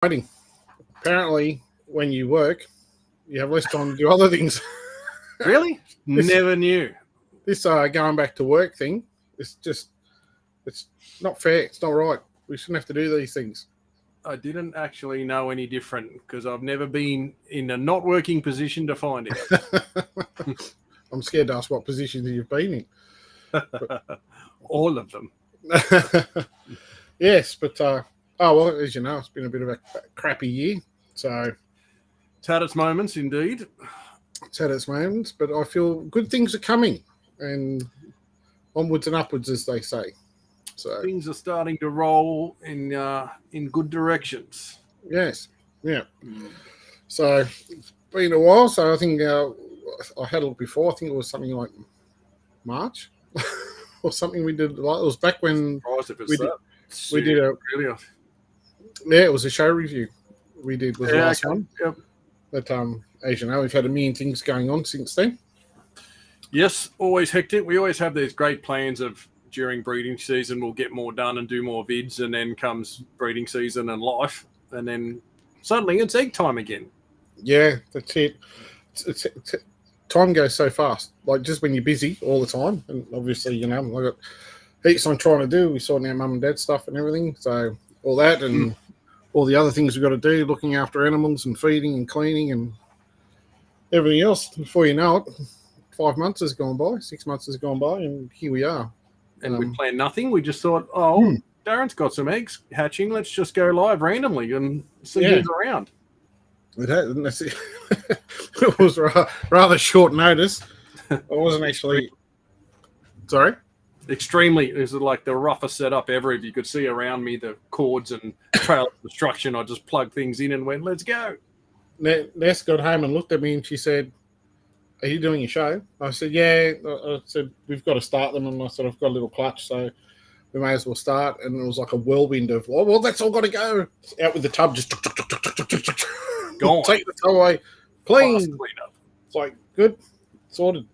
Writing. Apparently, when you work, you have less time to do other things. Really? This- Never knew. This going back to work thing, it's not fair. It's not right. We shouldn't have to do these things. I didn't actually know any different because I've never been in a not working position to find I'm scared to ask what positions you've been it. All of them. in. Yes, but well, as you know, it's been a bit of a crappy year. So It's had its moments, indeed. it's had its moments, but I feel good things are coming, and onwards and upwards, as they say. So Things are starting to roll in good directions. yes, yeah. So it's been a while. So I think I had a look before. I think it was something like March or something we did. Like, it was back when Surprised if it's we did, that. we did a Really. yeah. It was a show review we did was the last one. Yep. But as you know, we've had a million things going on since then. Yes, always hectic. We always have these great plans of during breeding season we'll get more done and do more vids, and then comes breeding season and life, and then suddenly it's egg time again. Yeah, that's it. Time goes so fast. Like just when you're busy all the time, and obviously, you know, I got heaps I'm trying to do. We're sorting out mum and dad stuff and everything. So all that and all the other things we've got to do, looking after animals and feeding and cleaning and everything else. Before you know it, 5 months has gone by, 6 months has gone by, and here we are. And we planned nothing. We just thought, Darren's got some eggs hatching. Let's just go live randomly and see who's around. It was rather short notice. I wasn't actually. Sorry? Extremely. It was like the roughest setup ever. If you could see around me the cords and trail of destruction, I just plugged things in and went, let's go. Ness got home and looked at me and she said, "Are you doing a show?" I said, "Yeah." I said, "We've got to start them." And I said, "I've got a little clutch, so we may as well start." And it was like a whirlwind of, "Oh, well, that's all got to go." Out with the tub, just Gone. take the tub away. Clean. Cleanup. It's like, good. Sorted.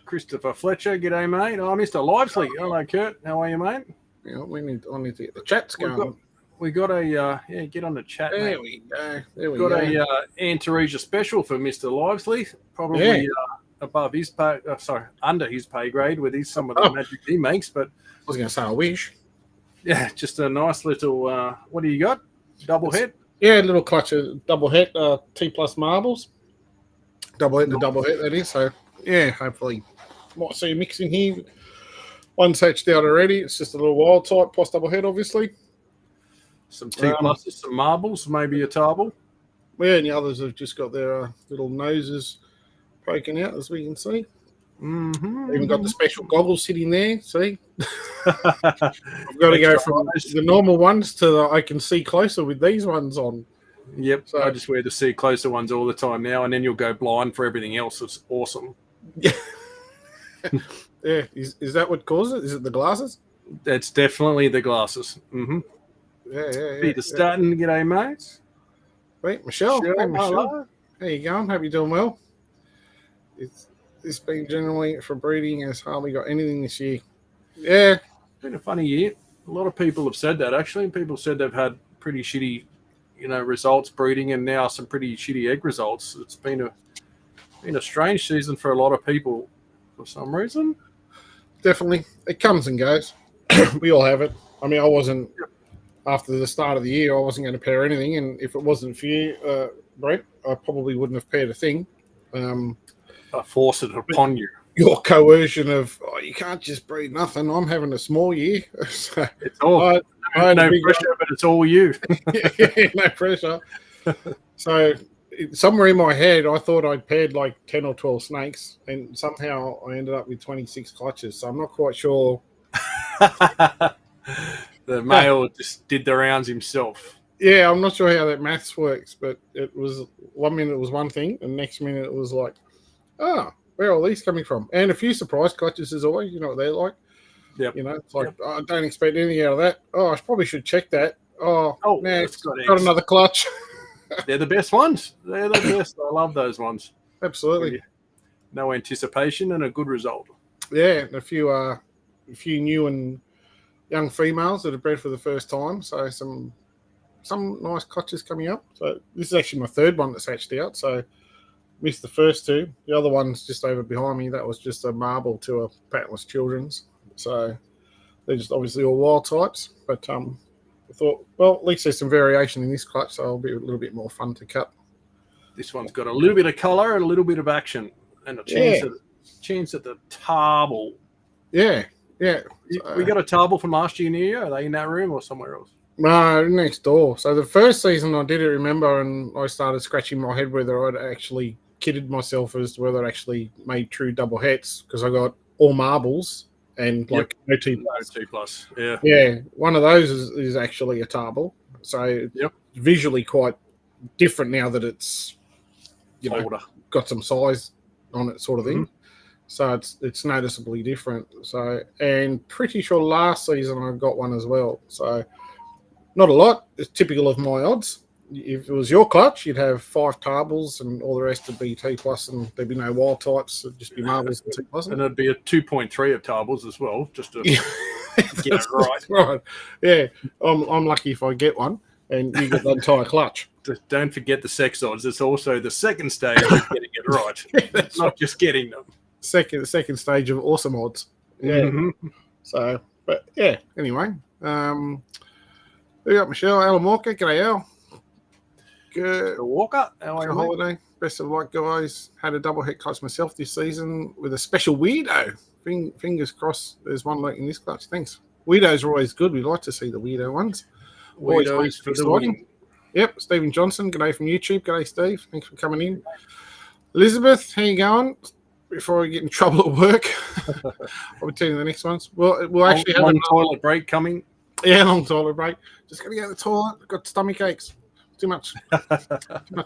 Christopher Fletcher, g'day, mate. Oh, Mr. Livesley. Hello, Kurt. How are you, mate? Yeah, I need to get the chats going. We got a, get on the chat, There mate. we go. There we Got go. a Antaresia special for Mr. Livesley. Probably above his pay, under his pay grade with some of the magic he makes. But I was going to say, I wish. Yeah, just a nice little, what do you got? Double head? Yeah, a little clutch of double head, T plus marbles. Double head to double head, that is. So, yeah, hopefully might see a mix in here. One's hatched out already. It's just a little wild type plus double head, obviously. Some T pluses, some marbles, maybe a Tarble. Yeah, and the others have just got their little noses poking out, as we can see. Mm-hmm. Even got the special goggles sitting there. See, I've got to go from the normal ones to I can see closer with these ones on. Yep, so I just wear the see closer ones all the time now, and then you'll go blind for everything else. It's awesome. Yeah, yeah. Is that what causes it? Is it the glasses? That's definitely the glasses. Mm-hmm. Yeah. Peter Stratton, g'day, mate. Wait, Michelle. Hey, Michelle. How you going? Hope you're doing well. It's been generally for breeding has hardly got anything this year. Yeah. It's been a funny year. A lot of people have said that, actually. People said they've had pretty shitty, results breeding and now some pretty shitty egg results. It's been a strange season for a lot of people for some reason. Definitely. It comes and goes. We all have it. I mean, I wasn't, after the start of the year, I wasn't going to pair anything. And if it wasn't for you, Brent, I probably wouldn't have paired a thing. I force it upon you. Your coercion of, you can't just breed nothing. I'm having a small year. So it's all I no pressure, but it's all you. yeah, no pressure. So somewhere in my head, I thought I'd paired like 10 or 12 snakes, and somehow I ended up with 26 clutches. So I'm not quite sure. The male just did the rounds himself. Yeah, I'm not sure how that maths works, but it was 1 minute it was one thing, and next minute it was like, where are all these coming from? And a few surprise clutches as always. You know what they're like. Yep. It's like, I don't expect anything out of that. I probably should check that. It's got another clutch. They're the best ones. They're the best. I love those ones. Absolutely. No anticipation and a good result. Yeah, a few new and young females that are bred for the first time. So some some nice clutches coming up. So this is actually my third one that's hatched out. So missed the first two. The other one's just over behind me. That was just a marble to a patentless children's. So they're just obviously all wild types. But I thought, well, at least there's some variation in this clutch, so it'll be a little bit more fun to cut. This one's got a little bit of colour and a little bit of action, and a chance at the Tarble. Yeah. We got a Tarble from last year near you. Are they in that room or somewhere else? No, next door. So the first season I didn't remember, and I started scratching my head whether I'd actually kidded myself as to whether I actually made true double hets, because I got all marbles and like no T plus. Yeah. Yeah, one of those is actually a Tarble. So it's visually quite different now that it's got some size on it, sort of thing. So it's noticeably different. So, and pretty sure last season I got one as well. So not a lot. It's typical of my odds. If it was your clutch, you'd have 5 Tarbles and all the rest would be T plus, and there'd be no wild types. It'd just be marbles and T plus. And it'd be a 2.3 of Tarbles as well, just to get it right. Right. Yeah. I'm lucky if I get one and you get the entire clutch. Don't forget the sex odds. It's also the second stage of getting it right. Not just getting them. Second stage of awesome odds. Yeah. So, but yeah, anyway. We got Michelle, Alan Walker. G'day, Al. Good. Walker, how are you? Holiday. Best of luck, guys. Had a double head clutch myself this season with a special weirdo. Fingers crossed there's one like in this clutch. Thanks. Weirdos are always good. We like to see the weirdo ones. Weirdos for the win. Yep. Stephen Johnson. G'day from YouTube. G'day, Steve. Thanks for coming in. Elizabeth, how you going? Before I get in trouble at work, I'll be telling you the next ones. Well, we'll actually have a toilet break coming. Yeah, long toilet break. Just gotta go to the toilet. I've got stomach aches. Too much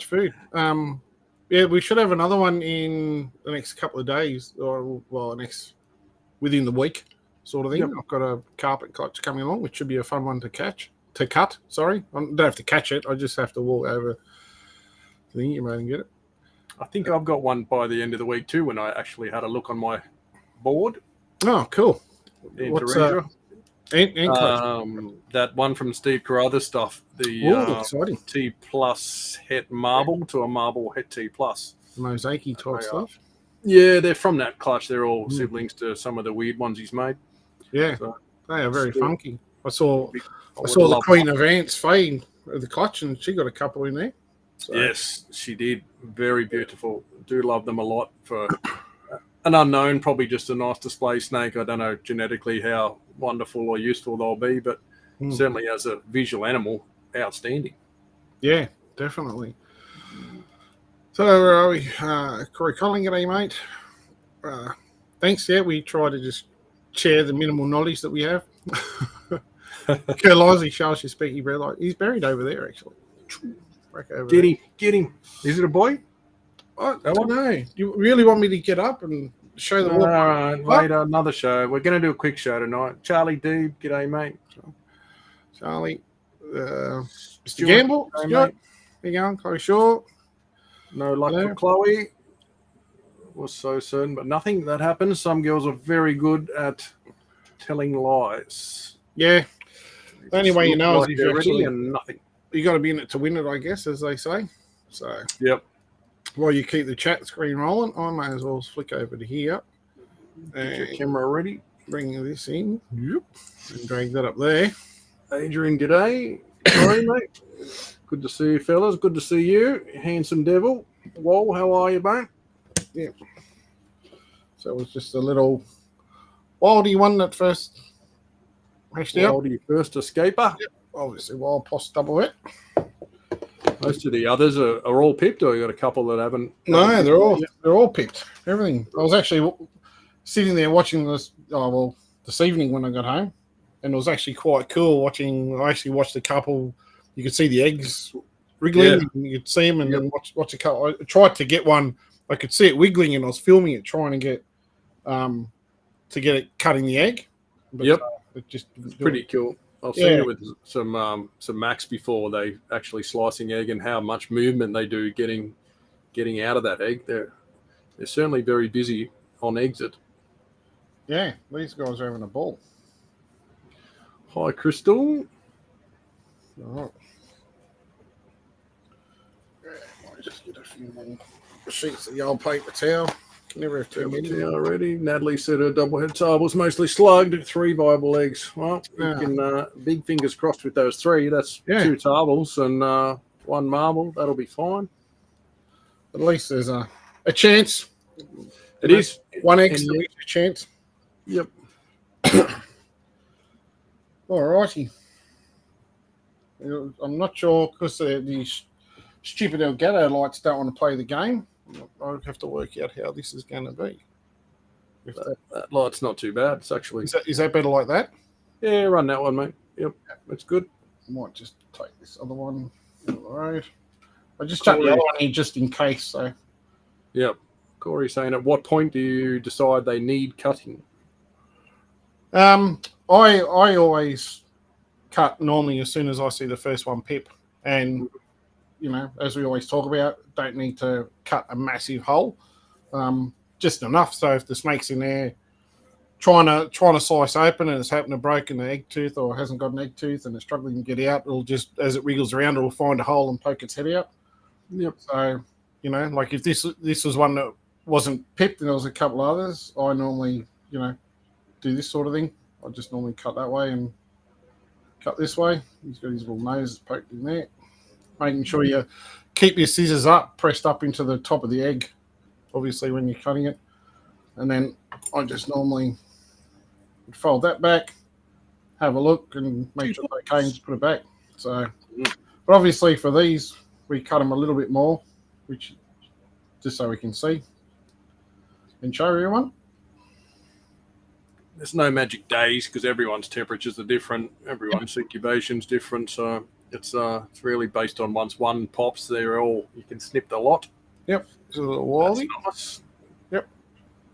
food. Yeah, we should have another one in the next couple of days, or within the week, sort of thing. Yep. I've got a carpet clutch coming along, which should be a fun one to cut. Sorry, I don't have to catch it. I just have to walk over to the internet and get it. I think I've got one by the end of the week too, when I actually had a look on my board. Oh, cool. What's that one from Steve Carruthers stuff, the T plus het marble to a marble het T plus. Mosaic-y type stuff. Yeah, they're from that clutch. They're all siblings to some of the weird ones he's made. Yeah, so, they are very funky. I saw the Queen of Ants fade of the clutch, and she got a couple in there. So. Yes, she did. Very beautiful. Do love them a lot. For an unknown, probably just a nice display snake. I don't know genetically how wonderful or useful they'll be, but certainly as a visual animal, outstanding. Yeah, definitely. So where are we? Corey Collin, g'day, mate. Thanks. Yeah, we try to just share the minimal knowledge that we have. Kerlizzy, show us your speaky bread. Like, he's buried over there, actually. Get him. Is it a boy? I don't know. You really want me to get up and show the wall? All right, wait, another show. We're going to do a quick show tonight. Charlie Deeb, g'day, mate. Charlie. Mr. Gamble, Stuart. How you going? Chloe Shaw. No luck for Chloe. Was so certain, but nothing that happens. Some girls are very good at telling lies. Yeah. The only way you know is if you're ready and nothing. You got to be in it to win it, I guess, as they say. So, yep. While you keep the chat screen rolling, I may as well flick over to here. Get your camera ready. Bring this in. Yep. And drag that up there. Adrian, g'day. Sorry, mate. Good to see you, fellas. Good to see you. Handsome devil. Whoa, how are you, mate? Yeah. So it was just a little Wildy one that first hashed out. Wildy first escaper. Yep. Obviously, wild post double it. Most of the others are all pipped, or you got a couple that haven't? No, they're all pipped. Everything. I was actually sitting there watching this. This evening when I got home, and it was actually quite cool watching. I actually watched a couple. You could see the eggs wriggling. And you could see them, and then watch a couple. I tried to get one. I could see it wiggling, and I was filming it, trying to get it cutting the egg. But, it just it's pretty cool. I've seen it with some Macs before. They actually slicing egg and how much movement they do getting out of that egg. They're certainly very busy on exit. Yeah, these guys are having a ball. Hi, Crystal. All right. I'll just get a few more sheets of the old paper towel. Can never have too many. Already. Natalie said her double head tarble's mostly slugged. 3 viable eggs. Well, you can big fingers crossed with those 3. That's 2 tarbles and 1 marble. That'll be fine. At least there's a chance. It is 1 egg still gives you a chance. Yep. All righty. I'm not sure because these stupid Elgato lights don't want to play the game. I'll have to work out how this is going to be. That light's not too bad. It's actually is that better like that? Yeah, run that one, mate. Yep, that's good. I might just take this other one on the road. I just chucked the other one in just in case. So. Yep. Corey's saying, at what point do you decide they need cutting? I always cut normally as soon as I see the first one pip, and as we always talk about, don't need to cut a massive hole, just enough so if the snake's in there trying to slice open and it's happened to broken the egg tooth or hasn't got an egg tooth and it's struggling to get out, it'll just, as it wriggles around, it'll find a hole and poke its head out. Yep. So like if this was one that wasn't pipped and there was a couple others, I normally do this sort of thing. I just normally cut that way and cut this way. He's got his little nose poked in there. Making sure you keep your scissors up, pressed up into the top of the egg, obviously, when you're cutting it. And then I just normally fold that back, have a look, and make sure it's okay, and just put it back. So, but obviously for these, we cut them a little bit more, which just so we can see and show everyone. There's no magic days because everyone's temperatures are different, everyone's incubation's different, so it's really based on once one pops, you can snip the lot. Yep. It's a little wally. Nice. Yep.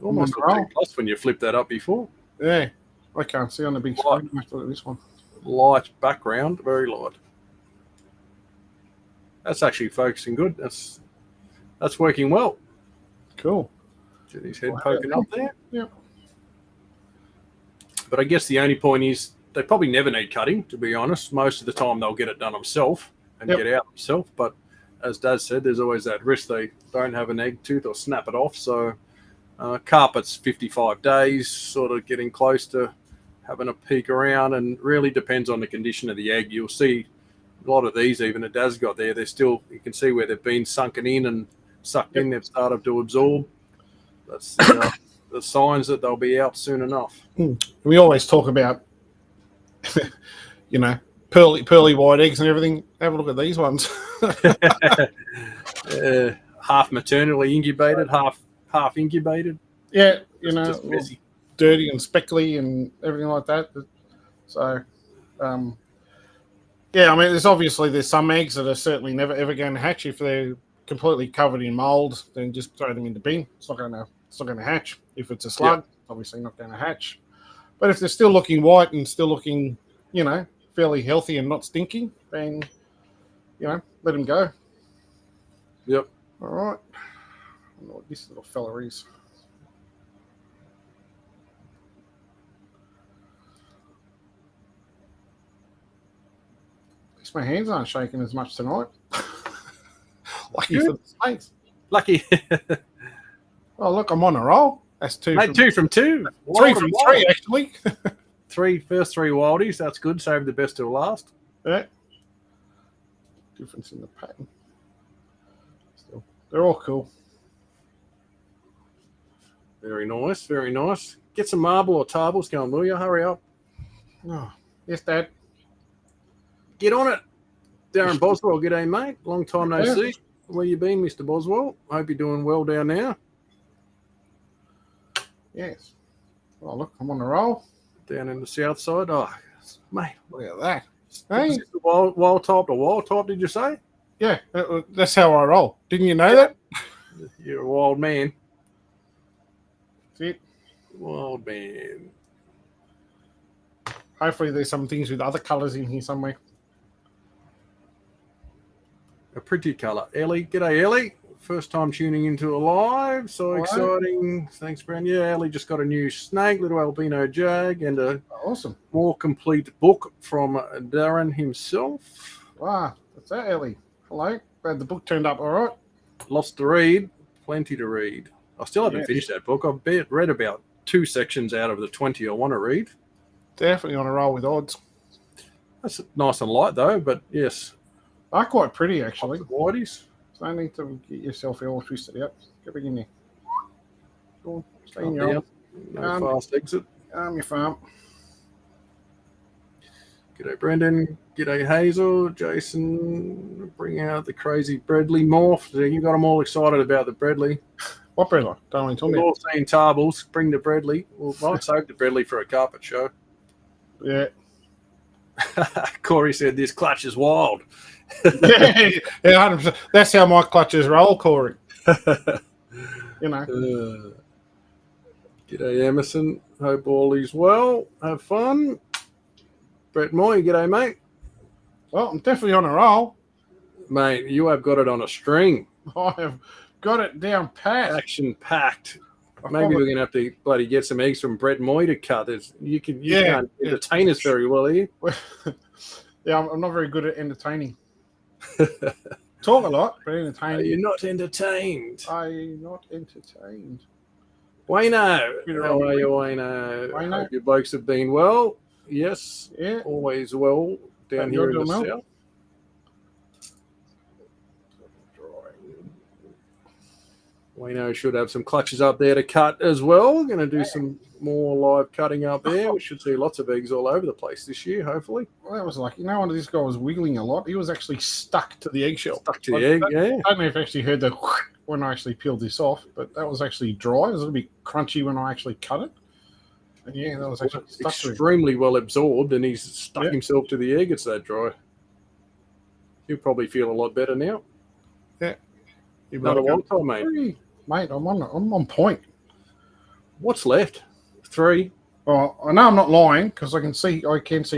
Almost a plus when you flip that up before. Yeah. I can't see on the big screen. I have to look at this one. Light background, very light. That's actually focusing good. That's working well. Cool. Get his head poking up there. Yep. But I guess the only point is they probably never need cutting, to be honest. Most of the time they'll get it done themselves and get out themselves. But as Daz said, there's always that risk they don't have an egg tooth or snap it off. So carpet's 55 days, sort of getting close to having a peek around, and really depends on the condition of the egg. You'll see a lot of these, even that Daz got there, they're still, you can see where they've been sunken in and sucked in, they've started to absorb. That's the signs that they'll be out soon enough. We always talk about pearly white eggs and everything. Have a look at these ones. Half maternally incubated, half incubated. Yeah, just messy. Dirty and speckly and everything like that. So, there's some eggs that are certainly never ever going to hatch. If they're completely covered in mold, then just throw them in the bin. It's not going to hatch. If it's a slug, obviously not going to hatch. But if they're still looking white and still looking, fairly healthy and not stinky, then, let them go. Yep. All right. I don't know what this little fella is. At least my hands aren't shaking as much tonight. Lucky for the snakes. Lucky. Oh, look, I'm on a roll. That's 2 Mate, 2 from 2. 3 from 3, actually. First 3 wildies. That's good. Save the best till last. Yeah. Difference in the pattern. Still, they're all cool. Very nice. Very nice. Get some marble or tarbles going, will you? Hurry up. Oh, yes, Dad. Get on it. Darren Boswell, g'day, mate. Long time no see. Where you been, Mr. Boswell? Hope you're doing well down there. Yes. Oh, look, I'm on the roll. Down in the south side. Oh, mate. Look at that. Hey. Wild type, did you say? Yeah, that's how I roll. Didn't you know that? You're a wild man. That's it. Wild man. Hopefully there's some things with other colours in here somewhere. A pretty colour. Ellie. G'day, Ellie. First time tuning into a live. So exciting. Thanks, Brand. Yeah, Ellie just got a new snake, little albino jag, and a awesome, more complete book from Darren himself. Wow, that's that, Ellie. Hello. Glad the book turned up all right. Lots to read, plenty to read. I still haven't Yes. finished that book. I've read about 2 sections out of the 20 I want to read. Definitely on a roll with odds. That's nice and light though, but yes. They're quite pretty actually. Whiteys. So you need to get yourself all twisted out. Get back in there. Go on, stay in Up your there. arm. No fast exit. Your farm. G'day Brendan. G'day Hazel. Jason. Bring out the crazy Bradley morph. You got them all excited about the Bradley. What Bradley? Don't want to talk We've about. all seen Tarbles. Bring the Bradley. Well, I'd save the Bradley for a carpet show. Yeah. Corey said this clutch is wild. yeah, 100%. That's how my clutches roll, Corey. You know. G'day Emerson. Hope all is well. Have fun. Brett Moy, g'day mate. Well, I'm definitely on a roll. Mate, you have got it on a string. I have got it down pat. Action packed. Maybe we're gonna have to bloody get some eggs from Brett Moy to cut. You can't entertain us very well, are you? Yeah, I'm not very good at entertaining. Talk a lot, but entertaining. You're not entertained. I'm not entertained. Wayno, how are you, Wayno? Hope your blokes have been well. Yes, yeah, always well down here in the south. Wayno should have some clutches up there to cut as well. We're going to do some more live cutting up there. We should see lots of eggs all over the place this year, hopefully. Well, that was like, one of these guy was wiggling a lot. He was actually stuck to the eggshell. Stuck to the egg, yeah. I don't know if you actually heard the when I actually peeled this off, but that was actually dry. It was a little bit crunchy when I actually cut it. And yeah, that was actually stuck extremely well absorbed, and he's stuck himself to the egg. It's that dry. He'll probably feel a lot better now. Yeah. Another one time, mate. Mate, I'm on point. What's left? 3. Well, I know I'm not lying because I can see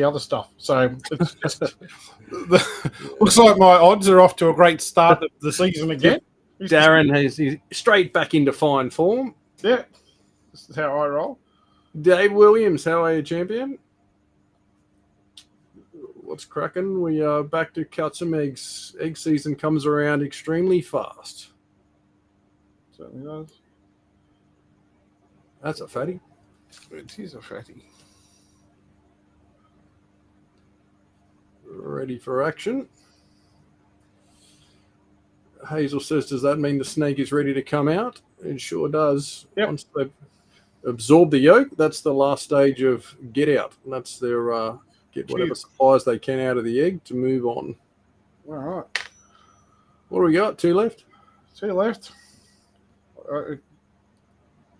other stuff. So it's just looks like my odds are off to a great start of the season again. Darren he's straight back into fine form. Yeah, this is how I roll. Dave Williams, how are you, champion? What's cracking? We are back to cut some eggs. Egg season comes around extremely fast. Certainly does. That's a fatty. It is a fatty. Ready for action. Hazel says, does that mean the snake is ready to come out? It sure does. Yep. Once they've absorbed the yolk, that's the last stage of get out. And that's their get whatever supplies they can out of the egg to move on. All right. What do we got? 2 left? 2 left. At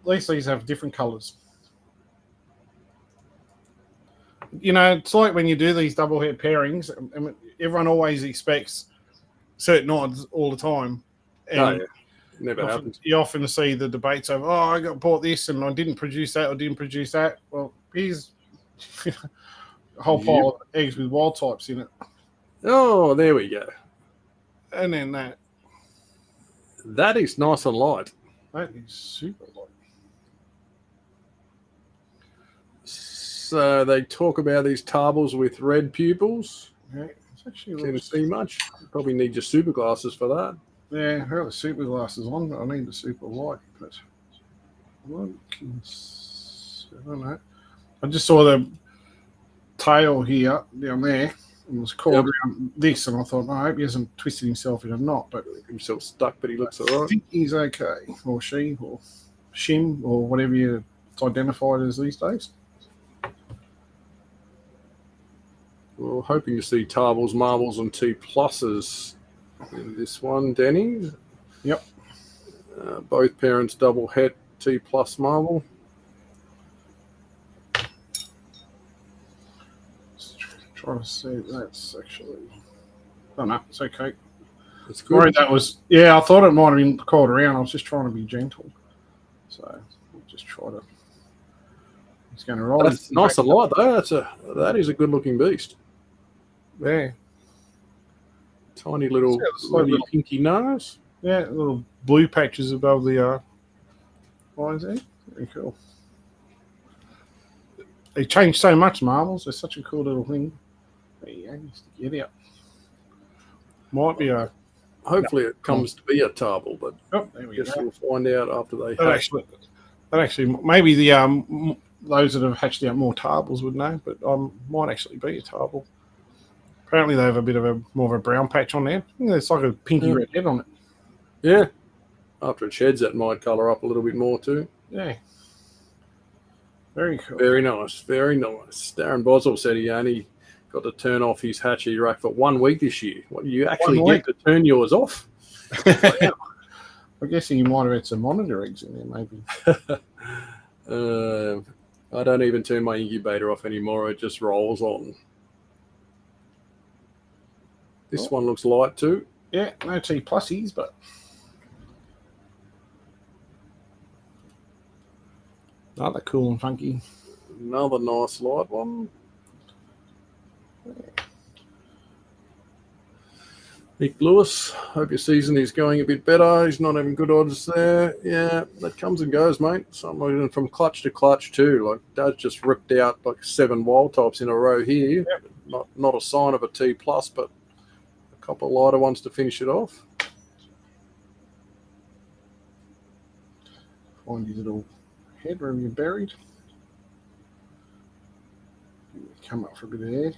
least these have different colours. It's like when you do these double head pairings, everyone always expects certain odds all the time. And never happens. You often see the debates of, I bought this and I didn't produce that or didn't produce that. Well, here's a whole pile of eggs with wild types in it. Oh, there we go. And then that. That is nice and light. That is super light. So they talk about these Tarbles with red pupils. Yeah, it's actually can't see much. You probably need your super glasses for that. Yeah, I got the super glasses on, but I need the super light. But I don't know. I just saw the tail here down there and was caught around this, and I thought, I hope he hasn't twisted himself in a knot, but himself stuck, but he looks all right. I think he's okay, or she, or shim, or whatever it's identified as these days. Well, hoping to see Tarbles, Marbles, and T pluses in this one, Denny. Yep. Both parents double het T plus marble. Trying to see if that's actually. Oh no, it's okay. It's good. Sorry, that was. Yeah, I thought it might have been called around. I was just trying to be gentle, so we'll just try to. He's going to roll. That's nice and light though. That is a good looking beast. Yeah. Tiny little pinky nose. Yeah, little blue patches above the lines there. Very cool. They changed so much, marbles. They're such a cool little thing. There you go, just get out. Might be a hopefully it comes to be a Tarble, but Oh, there I we guess go. we'll find out after they That hatch. actually, maybe the those that have hatched out more Tarbles would know, but might actually be a Tarble. Apparently, they have a bit of a more of a brown patch on there. It's like a pinky red head on it. Yeah. After it sheds, that might colour up a little bit more too. Yeah. Very cool. Very nice. Very nice. Darren Boswell said he only got to turn off his hatchery rack for 1 week this year. What, you actually get to turn yours off? I guess you might have had some monitor eggs in there, maybe. I don't even turn my incubator off anymore. It just rolls on. This one looks light too. Yeah, no T plusies, but another cool and funky. Another nice light one. Nick Lewis, hope your season is going a bit better. He's not having good odds there. Yeah, that comes and goes, mate. Some from clutch to clutch too. Like Dad just ripped out like 7 wild types in a row here. Yep. Not a sign of a T plus, but a couple of lighter ones to finish it off. Find your little head where you're buried. Come up for a bit of air.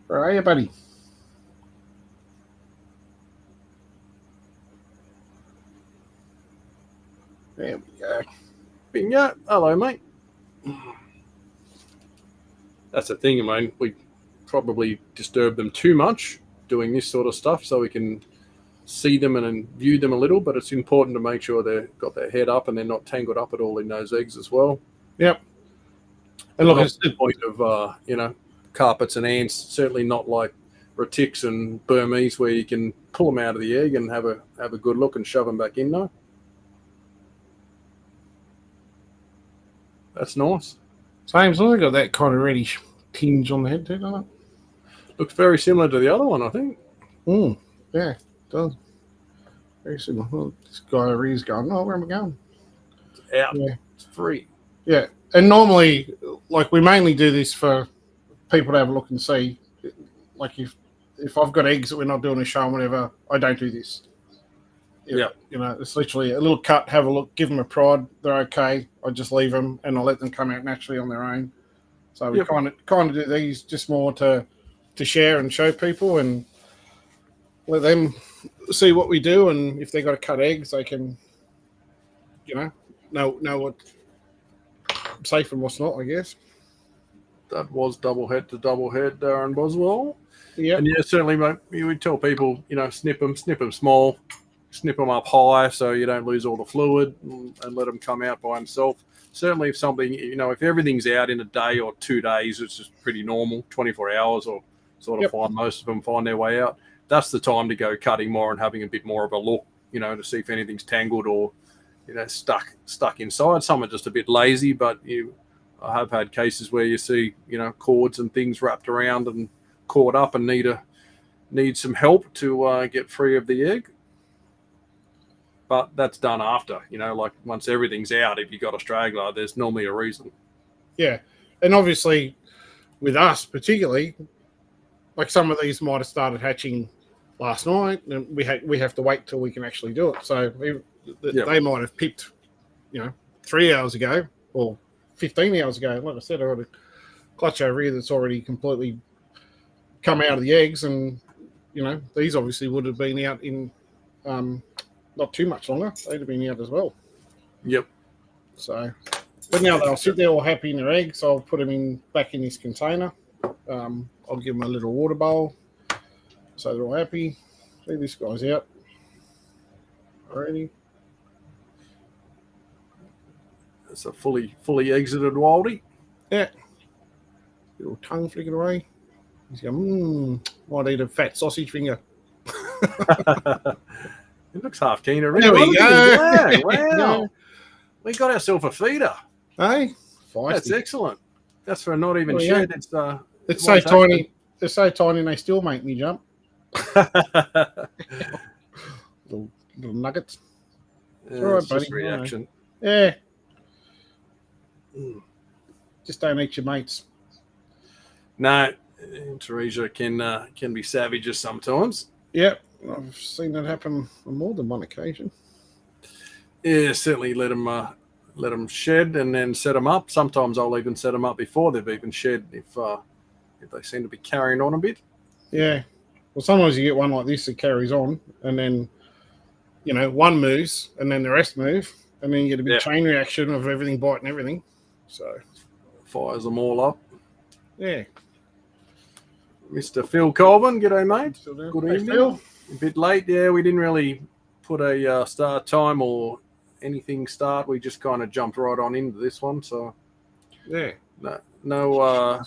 Where are you, buddy? There we go. Bingo. Hello, mate. That's the thing, I mean, we probably disturb them too much doing this sort of stuff so we can see them and view them a little, but it's important to make sure they've got their head up and they're not tangled up at all in those eggs as well. Yep. And look, it's the point of, carpets and ants, certainly not like retics and Burmese where you can pull them out of the egg and have a good look and shove them back in though. That's nice. Same, so I got that kind of reddish tinge on the head too, doesn't it? Looks very similar to the other one, I think. Yeah, it does. Very similar. Well, this guy over here is going, oh, where am I going? It's out. Yeah. It's free. Yeah. And normally, like, we mainly do this for people to have a look and see. Like, if I've got eggs that we're not doing a show or whatever, I don't do this. Yeah. You know, it's literally a little cut, have a look, give them a prod. They're okay. I just leave them and I let them come out naturally on their own. So we kind of do these just more to share and show people and let them see what we do. And if they've got to cut eggs, they can, know what's safe and what's not, I guess. That was double head to double head, Darren Boswell. Yeah. And yeah, certainly, mate, we would tell people, snip them small, snip them up high so you don't lose all the fluid and let them come out by himself. Certainly if something, if everything's out in a day or 2 days, it's just pretty normal, 24 hours or sort of find most of them find their way out. That's the time to go cutting more and having a bit more of a look, to see if anything's tangled or, stuck inside. Some are just a bit lazy, but I have had cases where you see, cords and things wrapped around and caught up and need some help to get free of the egg. But that's done after, like once everything's out, if you got a straggler, there's normally a reason. Yeah. And obviously with us particularly, like some of these might have started hatching last night and we have to wait till we can actually do it. So they might have picked, 3 hours ago or 15 hours ago. Like I said, I got a clutch over here that's already completely come out of the eggs and, these obviously would have been out in not too much longer. They'd have been out as well. Yep. So, but now they'll sit there all happy in their eggs. I'll put them back in this container. I'll give them a little water bowl so they're all happy. See, this guy's out already. It's a fully exited Wildy. Yeah. Little tongue flicking away. He's going, might eat a fat sausage finger. It looks half keen already. There we go. Wow. We got ourselves a feeder. Hey? Feisty. That's excellent. That's for a not even shed. It's so tiny. They're so tiny they still make me jump. little nuggets. All right, buddy. Just reaction. Yeah. Just don't eat your mates. No, Teresa can be savages sometimes. Yep, I've seen that happen on more than one occasion. Yeah, certainly let them shed and then set them up. Sometimes I'll even set them up before they've even shed if they seem to be carrying on a bit. Yeah. Well, sometimes you get one like this that carries on, and then one moves, and then the rest move, and then you get a big chain reaction of everything biting everything. So fires them all up. Yeah. Mr. Phil Colvin, g'day, mate. Good evening. Phil. A bit late, yeah. We didn't really put a start time or anything start. We just kind of jumped right on into this one. So yeah, no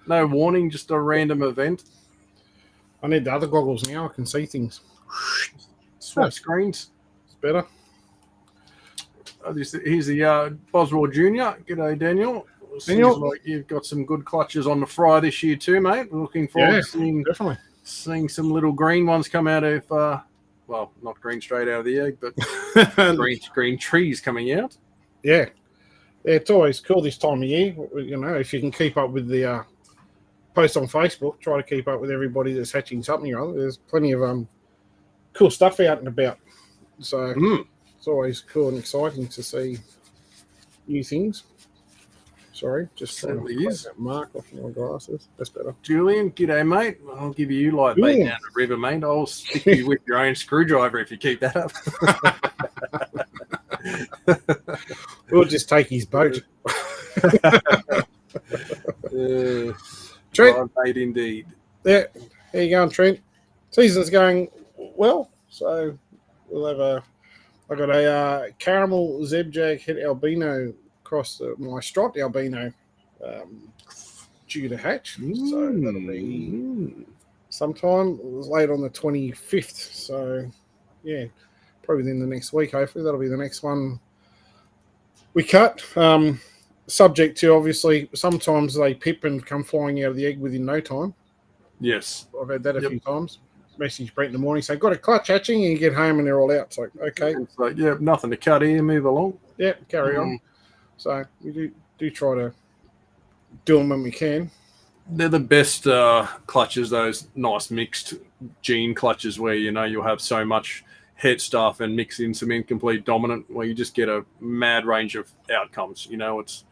warning, just a random event. I need the other goggles now. I can see things. Swap screens. It's better. Here's the Boswell Jr. G'day, Daniel. Seems like you've got some good clutches on the fry this year too, mate. Looking forward to seeing some little green ones come out of, well, not green straight out of the egg, but green trees coming out. Yeah, it's always cool this time of year. If you can keep up with the posts on Facebook, try to keep up with everybody that's hatching something or other. There's plenty of cool stuff out and about. So it's always cool and exciting to see new things. Sorry, just trying to take that mark off my glasses. That's better. Julian, g'day, mate. I'll give you light bait down the river, mate. I'll stick you with your own screwdriver if you keep that up. We'll just take his boat. Trent, mate, indeed. Yeah, how you going, Trent? Season's going well, so we'll have I got a caramel Zebjag het albino across my striped albino due to hatch. So that'll be sometime late on the 25th. So, yeah, probably within the next week, hopefully. That'll be the next one we cut. Subject to, obviously, sometimes they pip and come flying out of the egg within no time. Yes. I've had that a few times. Message Brent in the morning saying, got a clutch hatching, and you get home and they're all out. It's like, okay. It's like, yeah, nothing to cut here, move along. Yeah, carry on. So we do try to do them when we can. They're the best clutches, those nice mixed gene clutches where, you'll have so much head stuff and mix in some incomplete dominant where you just get a mad range of outcomes. It's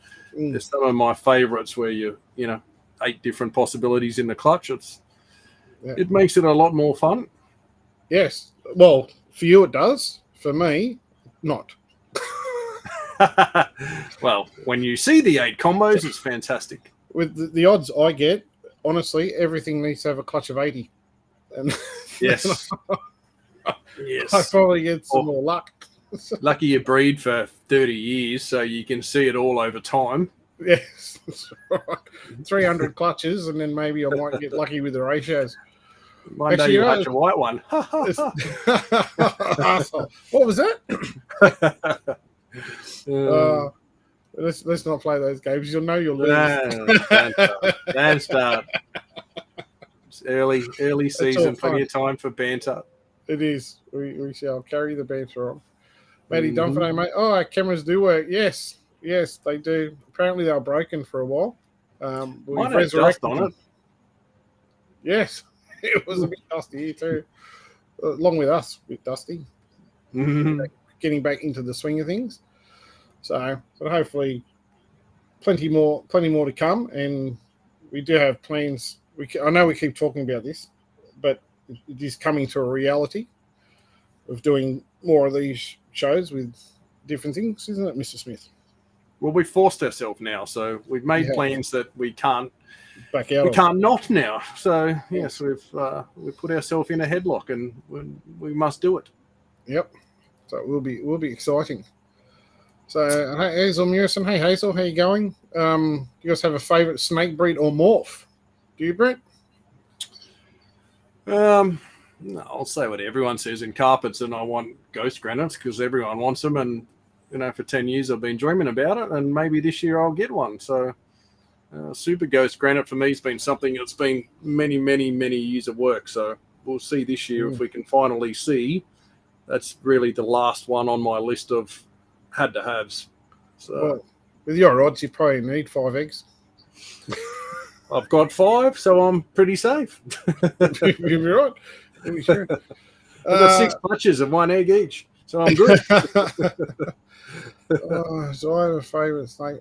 some of my favorites where 8 different possibilities in the clutch. It makes it a lot more fun. Yes. Well, for you it does. For me, not. Well, when you see the 8 combos, it's fantastic. With the odds I get, honestly, everything needs to have a clutch of 80. And yes. Yes. I probably get some more luck. Lucky you breed for 30 years, so you can see it all over time. Yes. 300 clutches, and then maybe I might get lucky with the ratios. One day you hatch a white one. What was that? Let's not play those games. You'll know you'll lose. Don't start. It's early season. Plenty of time for banter. It is. We shall carry the banter on. Matty Dunford, mate. Oh, our cameras do work. Yes, they do. Apparently they were broken for a while. We've resurrected dust on it. Yes, it was a bit dusty here too. Along with us, a bit dusty. Getting back into the swing of things. So, but hopefully, plenty more to come, and we do have plans. I know we keep talking about this, but it is coming to a reality of doing more of these shows with different things, isn't it, Mr. Smith? Well, we've forced ourselves now, so we've made plans that we can't back out. We can't not now. So yes, we've put ourselves in a headlock, and we must do it. Yep. So it will be exciting. So Hazel Murison, hey Hazel, how you going? Do you guys have a favourite snake breed or morph? Do you, Brent? No, I'll say what everyone says in carpets, and I want ghost granites because everyone wants them, and for 10 years I've been dreaming about it, and maybe this year I'll get one. So super ghost granite for me has been something that's been many, many, many years of work. So we'll see this year if we can finally see. That's really the last one on my list of had to haves. So with your odds, you probably need 5 eggs. I've got 5, so I'm pretty safe. You're right. Pretty sure. I've got 6 clutches and 1 egg each, so I'm good. So I have a favourite snake.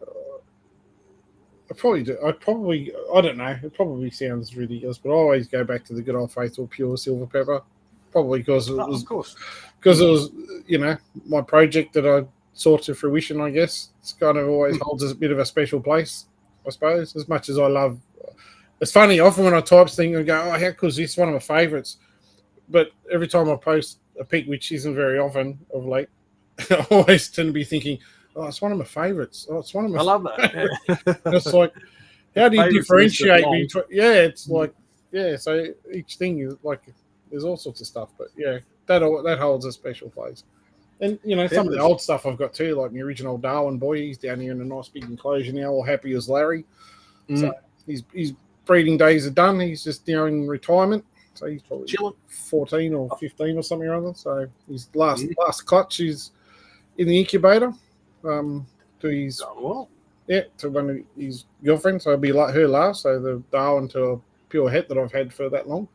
I probably do. I don't know. It probably sounds ridiculous, but I always go back to the good old faithful pure silver pepper. Probably because it was, of course, my project that I saw to fruition. I guess it's kind of always holds a bit of a special place. I suppose, as much as I love. It's funny. Often when I type things, I go, "Oh, how cool is this? One of my favourites." But every time I post a pic, which isn't very often of late, I always tend to be thinking, "Oh, it's one of my favourites. Oh, it's one of my." I love that. It's like, how do you Favourites list of differentiate long. between? Yeah, it's like, yeah. So each thing is like, there's all sorts of stuff, but yeah, that holds a special place. And some of the old stuff I've got too, like the original Darwin boy. He's down here in a nice big enclosure now, all happy as Larry. So his breeding days are done. He's just in retirement. So he's probably Chilling. 14 or 15 or something or other. So his last clutch is in the incubator. To his to one of his girlfriends. So it'll be like her last. So the Darwin to a pure het that I've had for that long.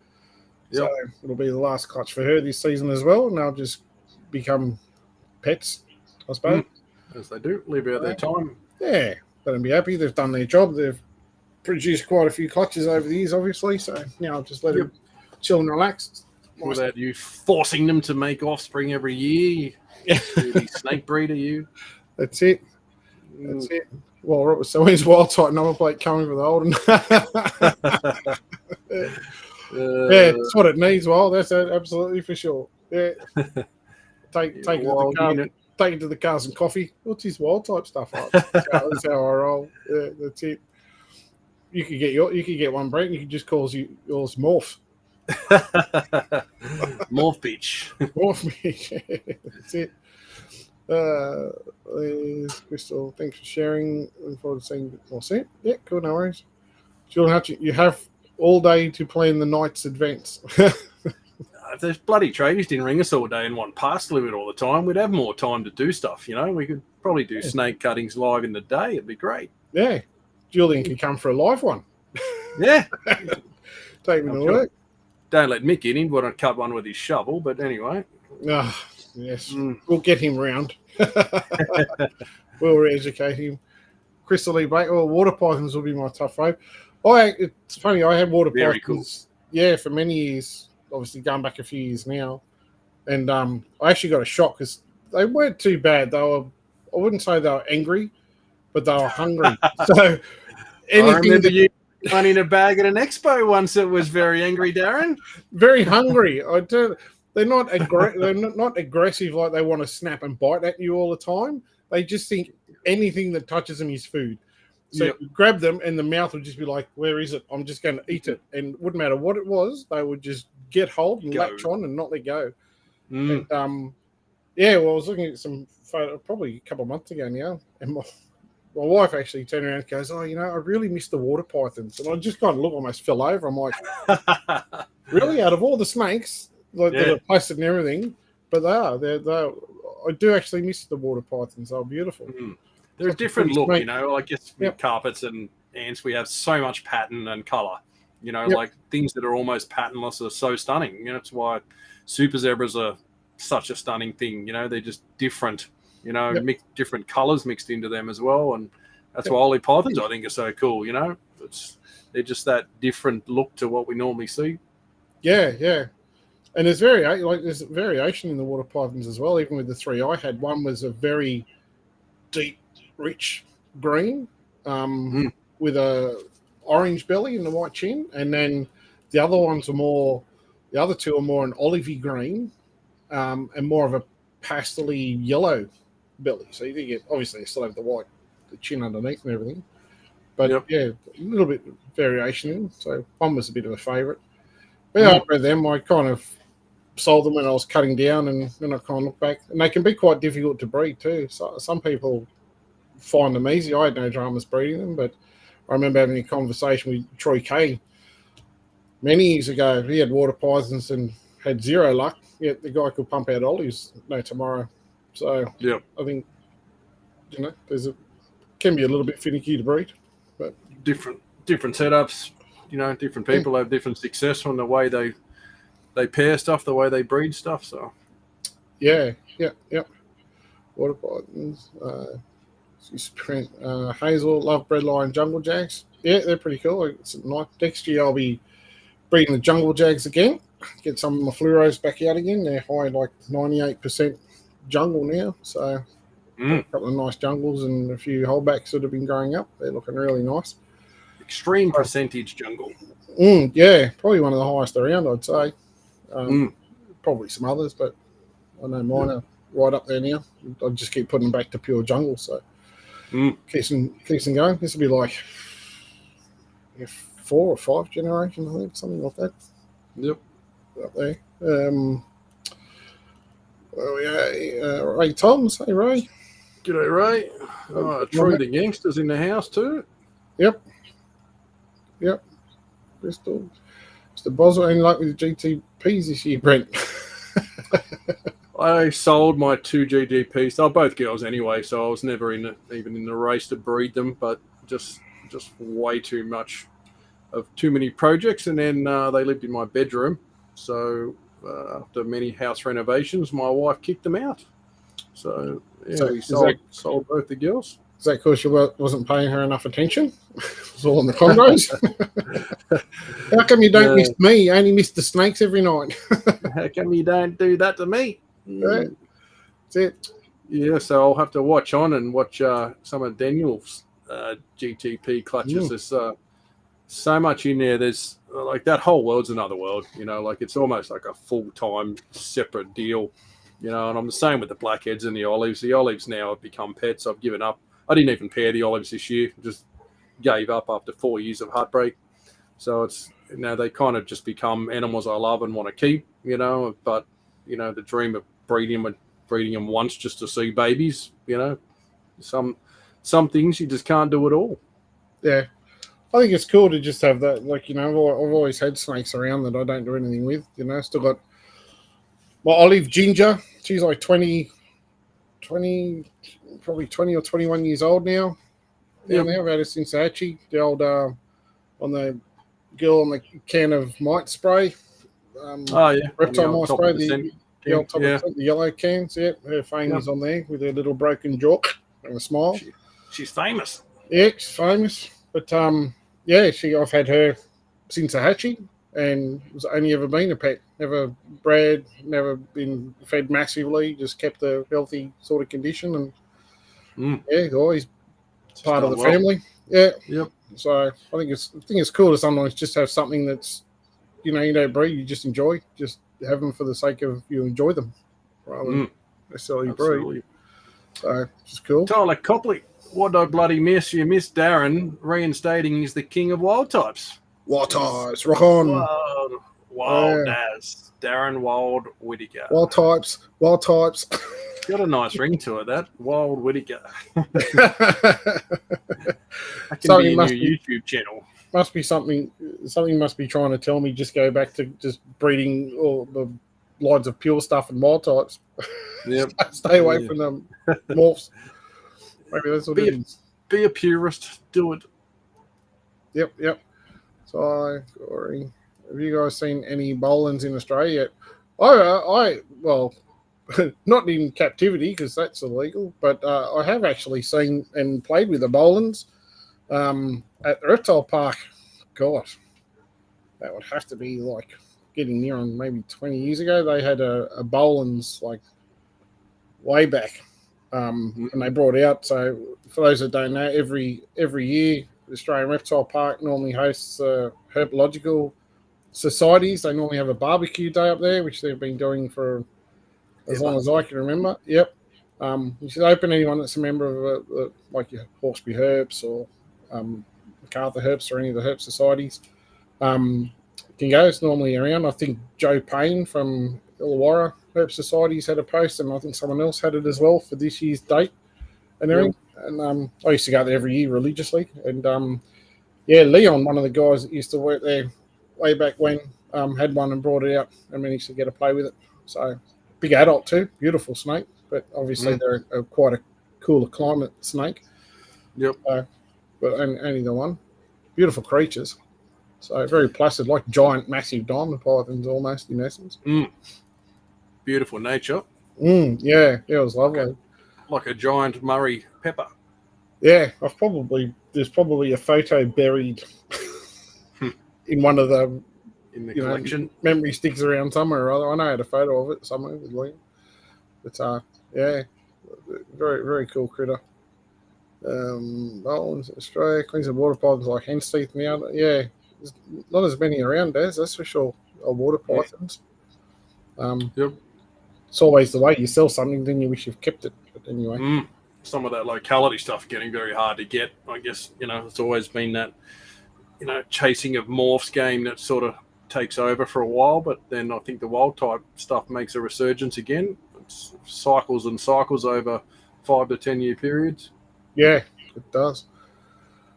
So it'll be the last clutch for her this season as well, and they'll just become pets, I suppose. As they do, live out their time. Yeah, let them be happy. They've done their job. They've produced quite a few clutches over the years, obviously. So now I'll just let them chill and relax. Without you forcing them to make offspring every year. You snake breeder, you. That's it. That's it. Well, so when's wild type number plate coming for the old one? Yeah, that's what it needs. Well, that's absolutely for sure. Yeah. Take it to the car. Take it to the cars and coffee. What's his wild type stuff like? That's how I roll. Yeah, that's it. You could get one, Brent. You could just call yours Morph. Morph bitch. Morph bitch. That's it. There's Crystal. Thanks for sharing. Looking forward to seeing more soon. Yeah, cool. No worries. You have all day to plan the night's advance. If those bloody tradies didn't ring us all day and want past limit all the time, we'd have more time to do stuff. We could probably do snake cuttings live in the day. It'd be great. Yeah, Julian can come for a live one. Yeah, take me to work. Don't let Mick in. He'd want to cut one with his shovel, but anyway. Yes, we'll get him round. We'll re-educate him. Crystal Lee Blake. Well, water pythons will be my tough fave. It's funny. I had water pythons. Yeah, for many years. Obviously, going back a few years now, and I actually got a shock because they weren't too bad. I wouldn't say they were angry, but they were hungry. So I remember you one in a bag at an expo once. It was very angry, Darren. Very hungry. They're not they're not aggressive like they want to snap and bite at you all the time. They just think anything that touches them is food. So you grab them and the mouth would just be like, where is it? I'm just going to eat it. And it wouldn't matter what it was. They would just get hold and latch on and not let go. And, I was looking at some photo probably a couple of months ago now. And my wife actually turned around and goes, I really miss the water pythons. And I just kind of almost fell over. I'm like, really? Out of all the snakes, that are posted and everything, but they are. I do actually miss the water pythons. They're beautiful. They're a different look, I guess with carpets and ants, we have so much pattern and colour. Like things that are almost patternless are so stunning. That's why super zebras are such a stunning thing. They're just different. Different colours mixed into them as well, and that's why Ollie pythons I think are so cool. They're just that different look to what we normally see. Yeah, yeah. And there's variation in the water pythons as well. Even with the 3 I had, one was a very deep, rich green with a orange belly and a white chin, and then the other two are more an olivey green and more of a pastely yellow belly. So you get obviously you still have the chin underneath and everything, but a little bit of variation in. So one was a bit of a favourite. But after them, I kind of sold them when I was cutting down, and then I kind of look back, and they can be quite difficult to breed too. So some people find them easy. I had no dramas breeding them, but I remember having a conversation with Troy Kay many years ago. He had water pythons and had zero luck. Yet the guy could pump out olives no tomorrow. So I think can be a little bit finicky to breed, but different different setups. Different people have different success from the way they pair stuff, the way they breed stuff. So yeah. Water pythons. Hazel, love breadline jungle jags. Yeah, they're pretty cool. It's nice. Next year I'll be breeding the jungle jags again. Get some of my fluoros back out again. They're high, like 98% jungle now. So a couple of nice jungles and a few holdbacks that have been growing up. They're looking really nice. Extreme percentage jungle. Yeah, probably one of the highest around, I'd say. Probably some others, but I know mine are right up there now. I just keep putting them back to pure jungle, so keeps them going. This will be like 4 or 5 generations, I think, something like that. Yep. Up there. Ray Toms. Hey, Ray. G'day, Ray. Troy the Gangster's in the house too. Yep. Bristol. Mr. Boswell, any luck with the GTPs this year, Brent? I sold my 2 GTPs. They're both girls anyway, so I was never even in the race to breed them, but just way too much of too many projects, and then they lived in my bedroom. So after many house renovations, my wife kicked them out. So we sold both the girls. Is that because you wasn't paying her enough attention? It was all in the condos. How come you don't miss me? You only miss the snakes every night. How come you don't do that to me? Yeah, that's it. Yeah, so I'll have to watch some of Daniel's GTP clutches. There's so much in there. There's like that whole world's another world. Like it's almost like a full-time separate deal. And I'm the same with the blackheads and the olives. The olives now have become pets. I've given up. I didn't even pair the olives this year. Just gave up after 4 years of heartbreak. So it's they kind of just become animals I love and want to keep. But the dream of breeding them once just to see babies. Some things you just can't do at all. Yeah, I think it's cool to just have that. Like I've always had snakes around that I don't do anything with. Still got my olive Ginger. She's like 20, probably 20 or 21 years old now. Yeah, I've had her since Hatchie. The old on the girl on the can of mite spray. Reptile mite spray. The old top of the yellow cans. Yeah, her fame is on there with her little broken jaw and a smile. She's famous. Yeah, she's famous. But I've had her since Hatchie, and has only ever been a pet. Never bred, never been fed massively. Just kept a healthy sort of condition, and always part of the family. Yeah. Yep. So I think it's cool to sometimes just have something that's you don't breed, you just enjoy. Just have them for the sake of you enjoy them, rather than necessarily breed. So it's cool. Tyler Copley, what I bloody miss? You miss Darren reinstating he's the king of wild types. Wild types, rock on. Wild as Darren Wild Whittaker. Wild types. Got a nice ring to it, that Wild Whittaker. That can be a new YouTube channel. Must be something must be trying to tell me just go back to just breeding all the lines of pure stuff and wild types. Yep. Stay away from them morphs. Maybe that's what it is. Be a purist. Do it. Yep. So, have you guys seen any Bolins in Australia yet? Well, not in captivity because that's illegal, but I have actually seen and played with the Bolins at the reptile park. God, that would have to be like getting near on maybe 20 years ago. They had a Bolins like way back, and they brought out. So for those that don't know, every year the Australian Reptile Park normally hosts herpetological societies. They normally have a barbecue day up there, which they've been doing for as long as I can remember. Yep. You should open anyone that's a member of like your Hawkesbury Herps or MacArthur Herps or any of the herp societies. Can go. It's normally around. I think Joe Payne from Illawarra Herp Societies had a post, and I think someone else had it as well for this year's date and everything. And I used to go there every year religiously. And Leon, one of the guys that used to work there way back when, had one and brought it out and managed to get a play with it. So big adult too, beautiful snake, but obviously they're quite a cooler climate snake. Yep. But only the one. beautiful creatures. So very placid, like giant, massive diamond pythons, almost in essence. Beautiful nature. Yeah, it was lovely. Like a giant Murray pepper. Yeah, there's probably a photo buried in one of the collection. Memory sticks around somewhere or other. I know I had a photo of it somewhere with Liam. But yeah, very, very cool critter. Australia, Queensland water pythons like hen's teeth now. Yeah, there's not as many around, that's for sure. Water pythons. Yep. It's always the way, you sell something, then you wish you've kept it. But anyway, some of that locality stuff getting very hard to get. I guess it's always been that chasing of morphs game that sort of takes over for a while, but then I think the wild type stuff makes a resurgence again. It's cycles and cycles over 5 to 10 year periods. Yeah, it does.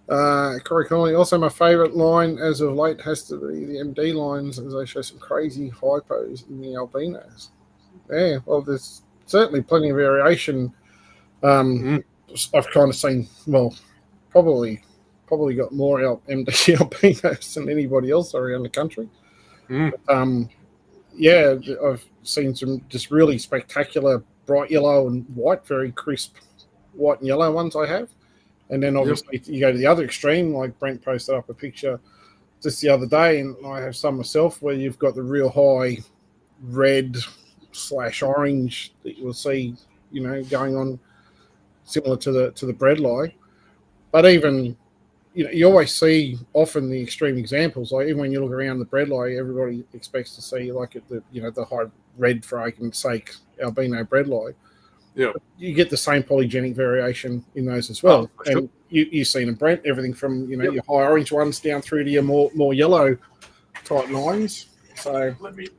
Corey Connolly, also my favourite line as of late has to be the MD lines, as they show some crazy hypos in the albinos. Yeah, well, there's certainly plenty of variation. I've kind of seen, probably got more MD albinos than anybody else around the country. Yeah, I've seen some just really spectacular bright yellow and white, very crisp white and yellow ones I have. And then obviously you go to the other extreme, like Brent posted up a picture just the other day, and I have some myself where you've got the real high red/orange that you will see, going on similar to the breadlie. But even, you always see often the extreme examples. Like even when you look around the breadlie, everybody expects to see like the high red, for argument's sake, albino breadlie. Yeah, you get the same polygenic variation in those as well. And you've seen them, Brent, everything from your high orange ones down through to your more yellow type lines. So let me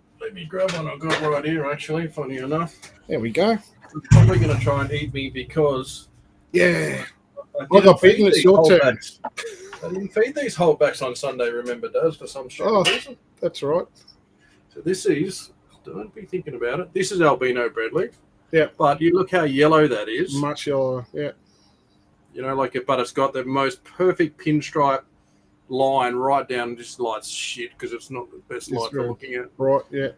grab one I've got right here. Actually, funny enough, there we go. I'm probably going to try and eat me because I got beaten. It's your turn. I didn't feed these holdbacks on Sunday. Remember, Daz, for some stupid reason. That's right. So this is. Don't be thinking about it. This is albino breadlie. Yeah, but you look how yellow that is. Much yellower, yeah. But it's got the most perfect pinstripe line right down, just lights shit because it's not the best light for looking at. Right, yeah.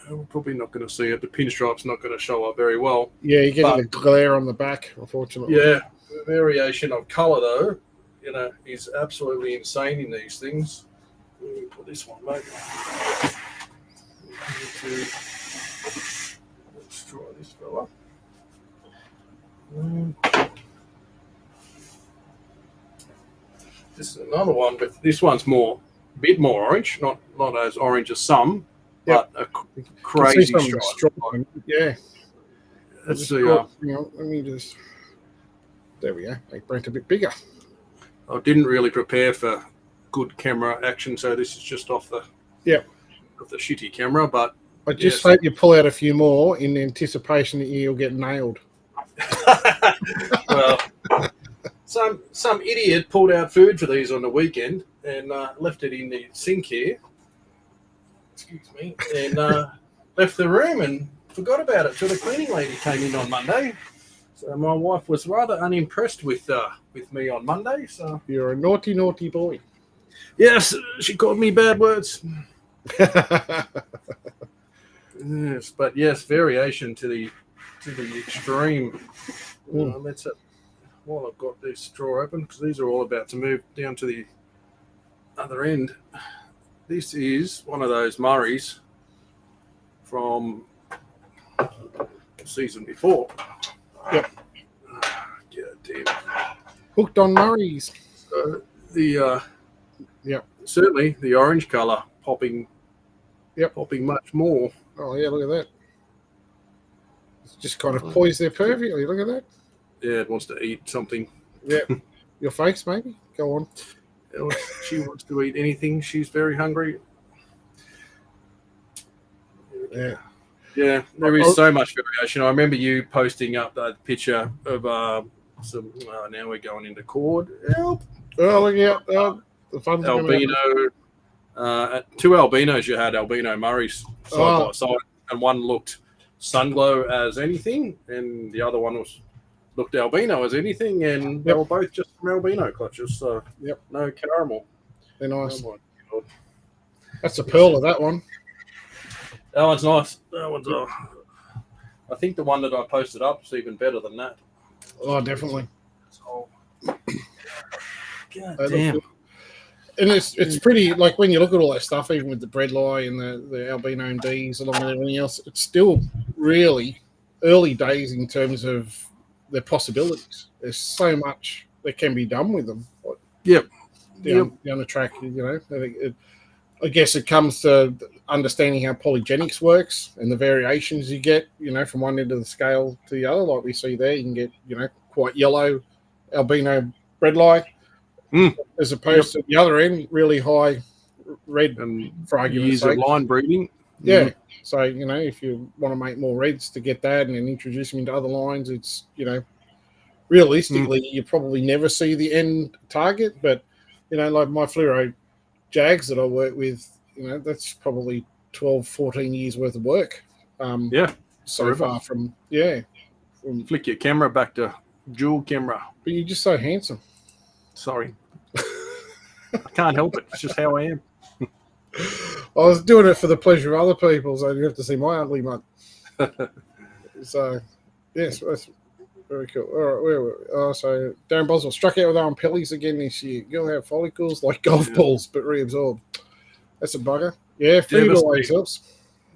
We're probably not going to see it. The pinstripe's not going to show up very well. Yeah, you're getting a glare on the back, unfortunately. Yeah, the variation of colour though, is absolutely insane in these things. Let me put this one, mate. Let's try this fella. This is another one, but this one's a bit more orange, not as orange as some, but a crazy stripe. Yeah. Let's see. Let me just. There we go. Make Brent a bit bigger. I didn't really prepare for good camera action, so this is just off the shitty camera, but. I just hope you pull out a few more in anticipation that you'll get nailed. Well, some idiot pulled out food for these on the weekend and left it in the sink here. Excuse me. And left the room and forgot about it till the cleaning lady came in on Monday. So my wife was rather unimpressed with me on Monday. So you're a naughty, naughty boy. Yes, she called me bad words. Yes, but yes, variation to the extreme. Let's while I've got this drawer open, because these are all about to move down to the other end. This is one of those Murrays from the season before. Yep. God damn. Hooked on Murrays. So certainly the orange colour popping much more. Oh yeah, look at that. It's just kind of poised there perfectly. Look at that. Yeah, it wants to eat something. Yeah. Your face, maybe? Go on. She wants to eat anything. She's very hungry. Yeah. Yeah, there is so much variation. I remember you posting up that picture of some. Now we're going into cord. Help! Oh, look out! The fun's albino. Two albinos. You had albino Murrays side by side, and one looked sunglow as anything, and the other one was looked albino as anything, and they Yep. were both just from albino clutches. So Yep. no caramel. They're nice. Oh my God. That's a pearl of that one. That one's nice. That one's. I think the one that I posted up is even better than that. Oh, definitely. So, God They look damn. good. And it's pretty, like when you look at all that stuff, even with the bredli and the albino Ds along with everything else, it's still really early days in terms of their possibilities. There's so much that can be done with them. Yep. Down the track, I guess it comes to understanding how polygenics works and the variations you get, from one end of the scale to the other. Like we see there, you can get, quite yellow albino bredli, as opposed to the other end, really high red, And for argument's years of sake. line breeding. Yeah. So, if you want to make more reds to get that and then introduce them into other lines, it's, realistically, you probably never see the end target. But, like my fluoro Jags that I work with, that's probably 12, 14 years worth of work. So forever. far from. Flick your camera back to dual camera. But you're just so handsome. Sorry. I can't help it. It's just how I am. I was doing it for the pleasure of other people, so you have to see my ugly mug. So, yes, that's very cool. All right, where were we? So Darren Boswell struck out with arm pellies again this year. You'll have follicles like golf balls, but reabsorbed. That's a bugger. Yeah, food always helps.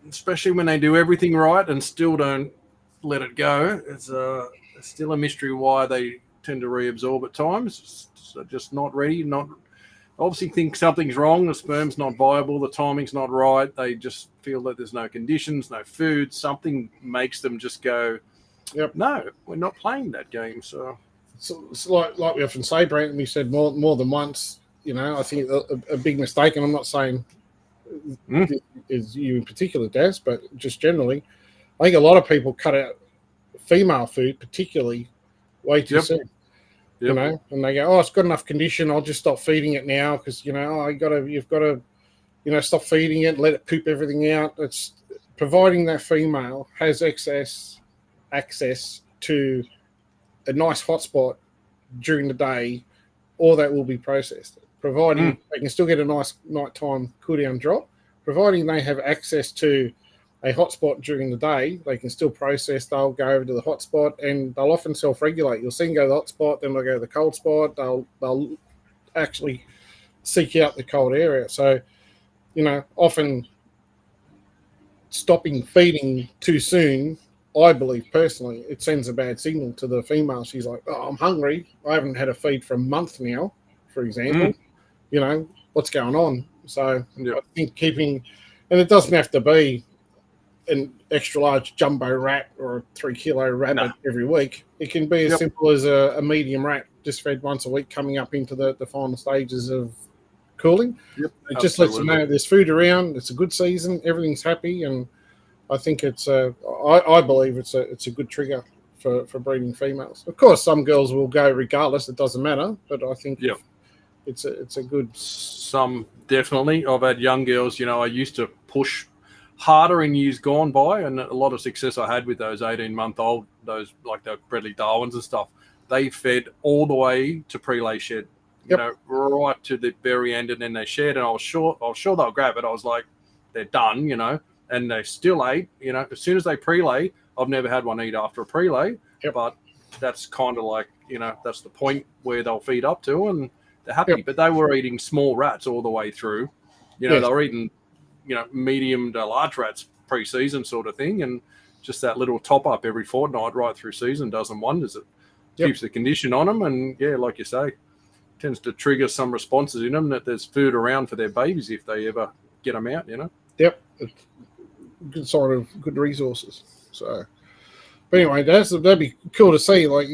Especially when they do everything right and still don't let it go. It's still a mystery why they tend to reabsorb at times. So just not ready, obviously think something's wrong. The sperm's not viable. The timing's not right. They just feel that there's no conditions, no food. Something makes them just go, no, we're not playing that game. So it's like we often say, Brent, and we said more than once, I think a big mistake, and I'm not saying is you in particular, Daz, but just generally, I think a lot of people cut out female food, particularly, way too soon. And they go, oh, it's got enough condition, I'll just stop feeding it now because, you've got to, stop feeding it, let it poop everything out. It's providing that female has access to a nice hotspot during the day, or that will be processed. Providing they can still get a nice nighttime cool down drop, providing they have access to a hotspot during the day, they can still process. They'll go over to the hotspot and they'll often self-regulate. You'll see them go to the hotspot, then they'll go to the cold spot. They'll actually seek out the cold area. So, often stopping feeding too soon, I believe personally, it sends a bad signal to the female. She's like, oh, I'm hungry. I haven't had a feed for a month now, for example. What's going on? So I think keeping, and it doesn't have to be an extra large jumbo rat or a 3 kilo rabbit every week. It can be as simple as a medium rat just fed once a week coming up into the final stages of cooling. It just lets them know there's food around. It's a good season. Everything's happy. And I think I believe it's a good trigger for breeding females. Of course, some girls will go regardless. It doesn't matter. But I think it's a good. Some definitely. I've had young girls, I used to push harder in years gone by, and a lot of success I had with those 18-month-old, those like the Bradley Darwins and stuff. They fed all the way to pre-lay shed, right to the very end, and then they shed. And I was sure they'll grab it. I was like, they're done, and they still ate. As soon as they pre-lay, I've never had one eat after a pre-lay, but that's kind of like that's the point where they'll feed up to, and they're happy. But they were eating small rats all the way through. They were eating medium to large rats pre-season sort of thing, and just that little top up every fortnight right through season does them wonders. It keeps the condition on them, and like you say, tends to trigger some responses in them that there's food around for their babies if they ever get them out. Good sort of good resources. So, but anyway, that'd be cool to see. Like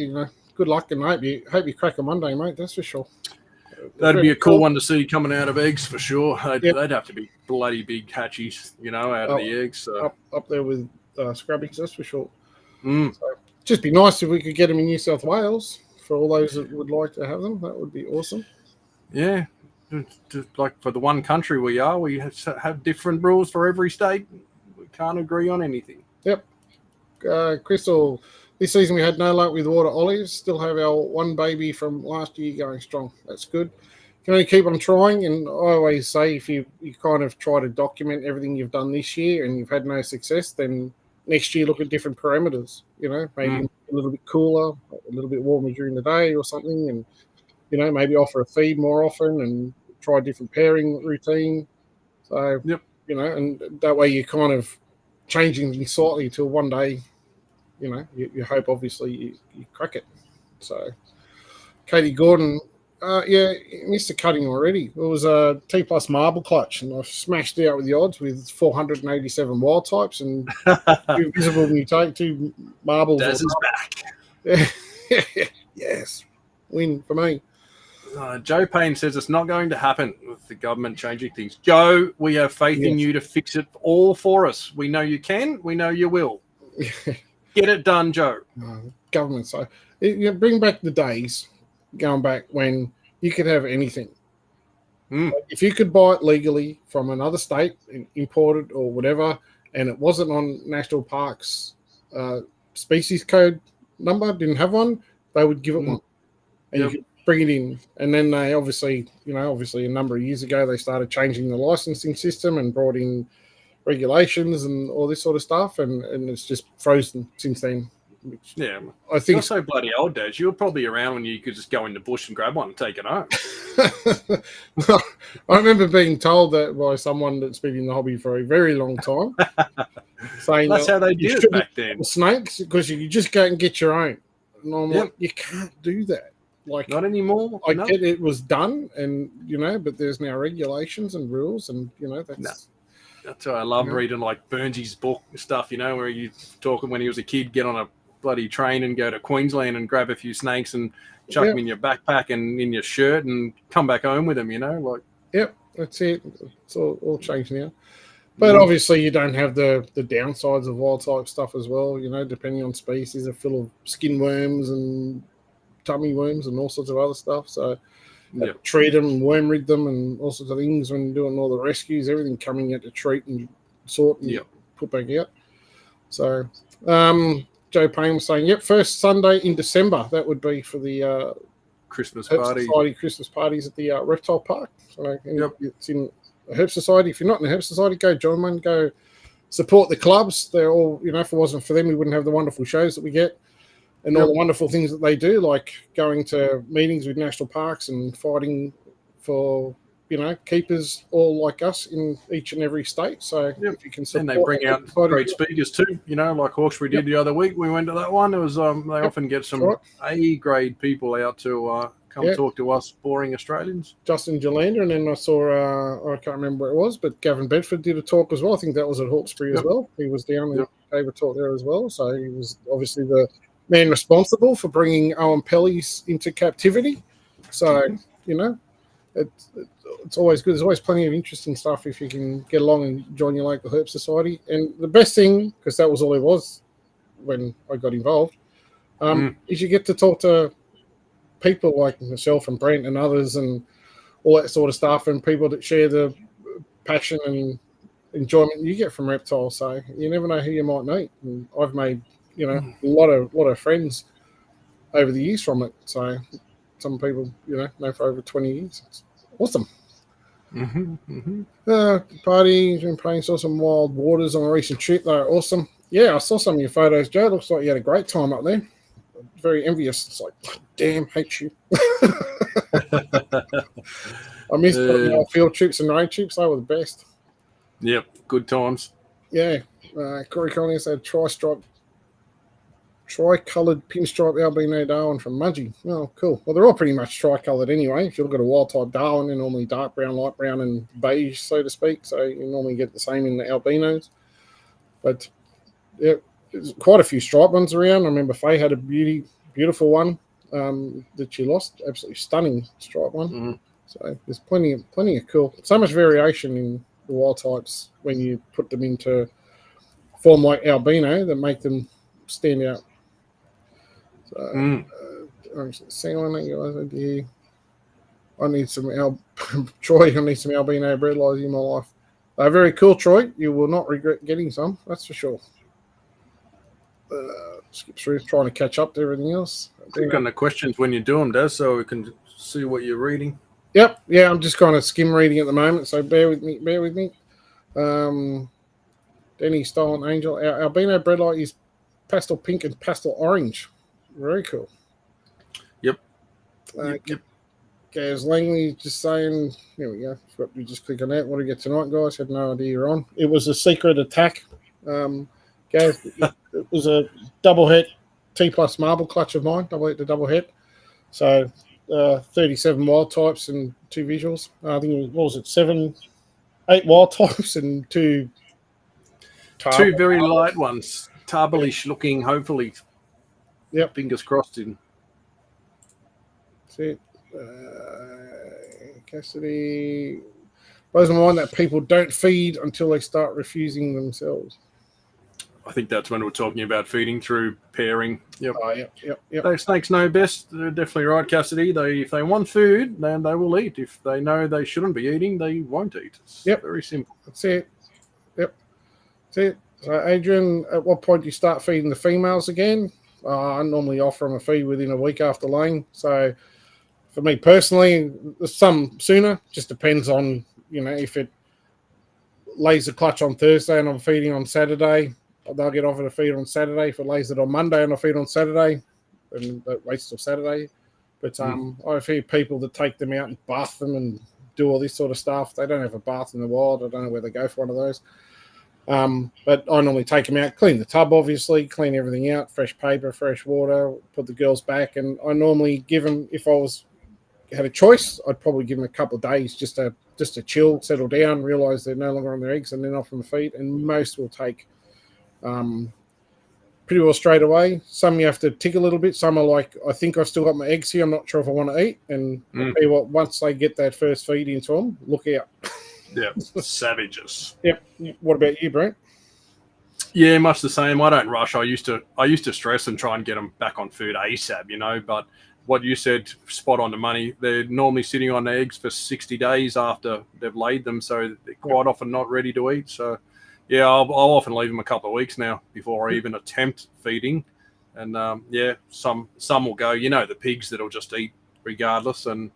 good luck, and hope you crack a Monday, mate. That's for sure. That'd be a cool one to see coming out of eggs for sure. They'd have to be bloody big hatchies, out of the eggs. So. Up there with scrubbies, that's for sure. So, just be nice if we could get them in New South Wales for all those that would like to have them. That would be awesome. Yeah, just like for the one country we are, we have different rules for every state. We can't agree on anything. Crystal This season we had no luck with water olives. Still have our one baby from last year going strong. That's good. Can only keep on trying, and I always say if you kind of try to document everything you've done this year and you've had no success, then next year look at different parameters. Maybe a little bit cooler, a little bit warmer during the day or something, and maybe offer a feed more often and try a different pairing routine. So and that way you're kind of changing things slightly till one day, you hope obviously you crack it. So Katie Gordon. Yeah, missed the cutting already. It was a T plus marble clutch, and I smashed out with the odds with 487 wild types and two visible mutate, two marbles. Daz is back. Yes, win for me. Joe Payne says it's not going to happen with the government changing things. Joe, we have faith in you to fix it all for us. We know you can. We know you will. Get it done, Joe. Government, so bring back the days. Going back when you could have anything. Like if you could buy it legally from another state, imported or whatever, and it wasn't on National Parks species code number, didn't have one, they would give it one. And you could bring it in. And then they obviously a number of years ago, they started changing the licensing system and brought in regulations and all this sort of stuff. And it's just frozen since then. I think you're so bloody old, Dad. You were probably around when you could just go in the bush and grab one and take it home. I remember being told that by someone that's been in the hobby for a very long time, saying that's how they did it back then. Snakes, because you could just go and get your own. And I'm like, you can't do that. Like, not anymore. I get it was done, and but there's now regulations and rules, and that's why I love reading like Burnsy's book and stuff. Where you talking when he was a kid, get on a bloody train and go to Queensland and grab a few snakes and chuck them in your backpack and in your shirt and come back home with them, that's it. It's all changed now. But obviously you don't have the downsides of wild type stuff as well, depending on species. They're full of skin worms and tummy worms and all sorts of other stuff. So treat them and worm rid them and all sorts of things when doing all the rescues, everything coming out to treat and sort and put back out. So Joe Payne was saying, first Sunday in December. That would be for the Christmas Herp party. Society Christmas parties at the reptile park. So it's in a Herp Society. If you're not in a Herp Society, go join one. Go support the clubs. They're all, if it wasn't for them, we wouldn't have the wonderful shows that we get and all the wonderful things that they do, like going to meetings with national parks and fighting for keepers all like us in each and every state. So if you can support, and they bring out great speakers too, like Hawkesbury did the other week. We went to that one. It was they often get some A-grade people out to come talk to us boring Australians. Justin Jalander, and then I saw I can't remember where it was, but Gavin Bedford did a talk as well. I think that was at Hawkesbury as well. He was down and gave a talk there as well. So he was obviously the man responsible for bringing Owen Pellies into captivity. So it's always good. There's always plenty of interesting stuff if you can get along and join your local Herp Society. And the best thing, because that was all it was when I got involved, is you get to talk to people like myself and Brent and others and all that sort of stuff, and people that share the passion and enjoyment you get from reptiles. So you never know who you might meet. And I've made a lot of friends over the years from it. So some people know for over 20 years. It's awesome. Party, been playing, saw some wild waters on a recent trip. They're awesome. Yeah, I saw some of your photos, Joe. Looks like you had a great time up there. Very envious. It's like, damn, hate you. I missed field trips and raid trips. They were the best. Yep, good times. Yeah. Corey Collins had tri-coloured pinstripe albino Darwin from Mudgee. Oh, cool. Well, they're all pretty much tri-coloured anyway. If you look at a wild-type Darwin, they're normally dark brown, light brown, and beige, so to speak. So you normally get the same in the albinos. But, there's quite a few striped ones around. I remember Faye had a beautiful one that she lost. Absolutely stunning striped one. So there's plenty of cool. So much variation in the wild types when you put them into form like albino that make them stand out. So, I need some Troy. I need some albino bred in my life. They're very cool, Troy. You will not regret getting some. That's for sure. skip through, trying to catch up to everything else. Click on the questions when you do them, Des, so we can see what you're reading. Yep, yeah, I'm just kind of skim reading at the moment, so bear with me. Denny Stolen Angel. Our albino bread light is pastel pink and pastel orange. Very cool. Yep. Gaz Langley just saying, here we go. You just click on that. What do you get tonight, guys? Had no idea you're on. It was a secret attack. Gaz, it was a double hit T plus marble clutch of mine, double hit to double hit. So 37 wild types and 2 visuals. I think it was 8 wild types and 2 Tarble. 2 very light ones. Tarble-ish looking, hopefully. Yep. Fingers crossed in. That's it. Cassidy blows my mind that people don't feed until they start refusing themselves. I think that's when we're talking about feeding through pairing. Yep. Oh, yep. Those snakes know best. They're definitely right, Cassidy. If they want food, then they will eat. If they know they shouldn't be eating, they won't eat. It's very simple. That's it. Yep. That's it. So, Adrian, at what point do you start feeding the females again? I normally offer them a feed within a week after laying. So, for me personally, some sooner. Just depends on, if it lays the clutch on Thursday and I'm feeding on Saturday, they'll get offered a feed on Saturday. If it lays it on Monday and I feed on Saturday, then that waits till Saturday. But I've heard people that take them out and bath them and do all this sort of stuff. They don't have a bath in the wild. I don't know where they go for one of those. But I normally take them out, clean the tub, obviously, clean everything out, fresh paper, fresh water, put the girls back. And I normally give them, if I had a choice, I'd probably give them a couple of days just to chill, settle down, realise they're no longer on their eggs, and then offer them a feed. And most will take pretty well straight away. Some you have to tick a little bit. Some are like, I think I've still got my eggs here. I'm not sure if I want to eat. And I'll tell you what, once they get that first feed into them, look out. Yeah, savages. Yep. What about you, Brent? Yeah, much the same. I don't rush. I used to stress and try and get them back on food ASAP, but what you said, spot on the money. They're normally sitting on eggs for 60 days after they've laid them, so they're quite often not ready to eat. So, yeah, I'll often leave them a couple of weeks now before I even attempt feeding. And, some will go, the pigs that'll just eat regardless, and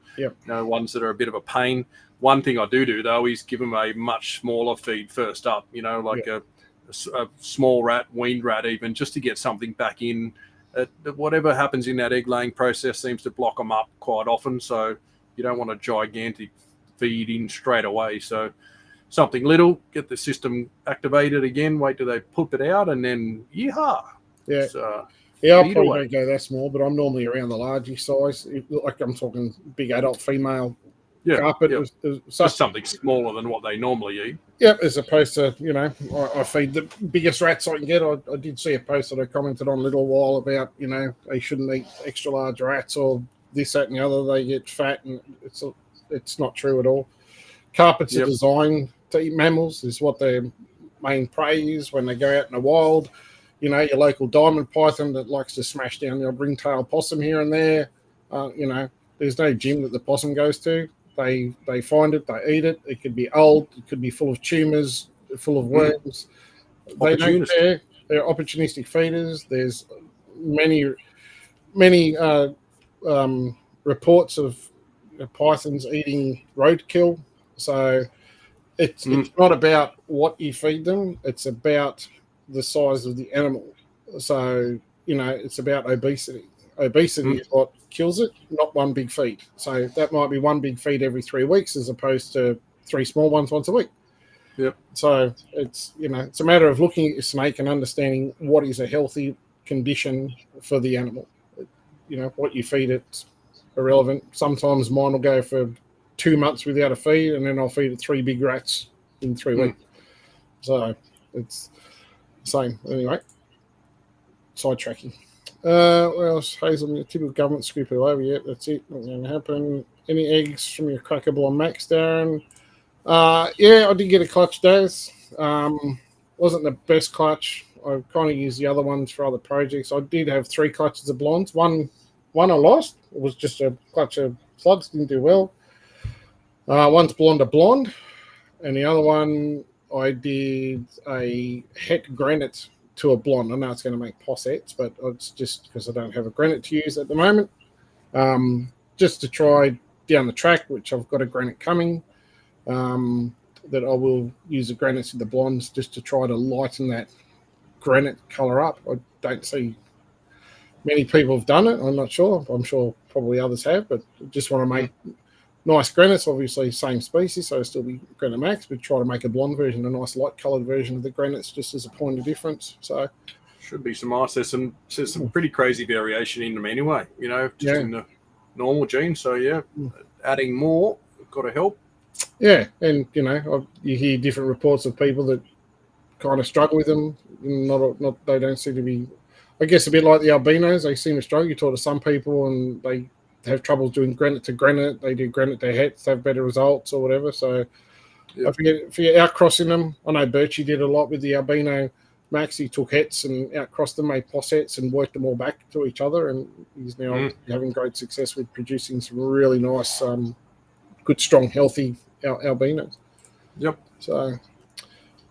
ones that are a bit of a pain. One thing I do, though, is give them a much smaller feed first up, like a small rat, weaned rat even, just to get something back in. Whatever happens in that egg-laying process seems to block them up quite often, so you don't want a gigantic feed in straight away. So something little, get the system activated again, wait till they poop it out, and then yeehaw. Yeah. So, yeah, I probably don't go that small, but I'm normally around the larger size. Like I'm talking big adult female carpet. Just something smaller than what they normally eat. Yep, as opposed to, I feed the biggest rats I can get. I did see a post that I commented on a little while about, they shouldn't eat extra large rats or this, that, and the other. They get fat, and it's not true at all. Carpets are designed to eat mammals, is what their main prey is when they go out in the wild. Your local diamond python that likes to smash down the old ringtail possum here and there. There's no gym that the possum goes to. They find it, they eat it. It could be old, it could be full of tumors, full of worms. They don't care. They're opportunistic feeders. There's many reports of pythons eating roadkill. So it's not about what you feed them. It's about the size of the animal. So, it's about obesity. Obesity is what kills it, not one big feed. So that might be one big feed every 3 weeks as opposed to 3 small ones once a week. Yep. So it's a matter of looking at your snake and understanding what is a healthy condition for the animal. What you feed it's irrelevant. Sometimes mine will go for 2 months without a feed, and then I'll feed it 3 big rats in 3 weeks. So it's the same. Anyway, sidetracking. What else? Hazel, your typical government scoop it over yet. That's it. Not going to happen. Any eggs from your crackable on Max, Darren? Yeah, I did get a clutch, Daz. Wasn't the best clutch. I kind of used the other ones for other projects. I did have 3 clutches of blondes. One I lost. It was just a clutch of slugs. Didn't do well. One's blonde to blonde. And the other one, I did a het granite to a blonde. I know it's going to make possets, but it's just because I don't have a granite to use at the moment. Just to try down the track, which I've got a granite coming, that I will use the granites with the blondes just to try to lighten that granite colour up. I don't see many people have done it. I'm not sure. I'm sure probably others have, but just want to make nice granites. Obviously, same species, so it'll still be granite max, but try to make a blonde version, a nice light coloured version of the granites, just as a point of difference. So should be some ice. There's some pretty crazy variation in them anyway. Just in the normal genes. So adding more got to help. Yeah, and you hear different reports of people that kind of struggle with them. Not they don't seem to be. I guess a bit like the albinos, they seem to struggle. You talk to some people and they have trouble doing granite to granite. They do granite to hets, have better results or whatever. So if you're outcrossing them, I know Birchie did a lot with the albino Max. He took hets and outcrossed them, made possets and worked them all back to each other. And he's now having great success with producing some really nice, good, strong, healthy albinos. Yep. So,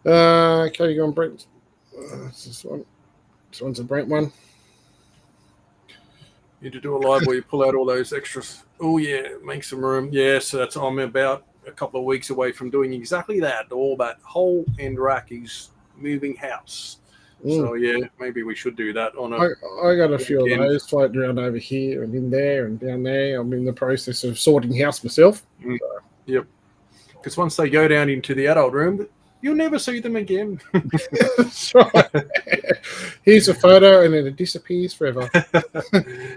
okay, you go on, Brent. This one. This one's a Brent one. Need to do a live where you pull out all those extras. Oh yeah, make some room. Yeah, so I'm about a couple of weeks away from doing exactly that. All that whole end rack is moving house. So yeah, maybe we should do that on a. I got a few of those floating around over here and in there and down there. I'm in the process of sorting house myself. So. Yep. Because once they go down into the adult room, you'll never see them again. That's right. Here's a photo and then it disappears forever.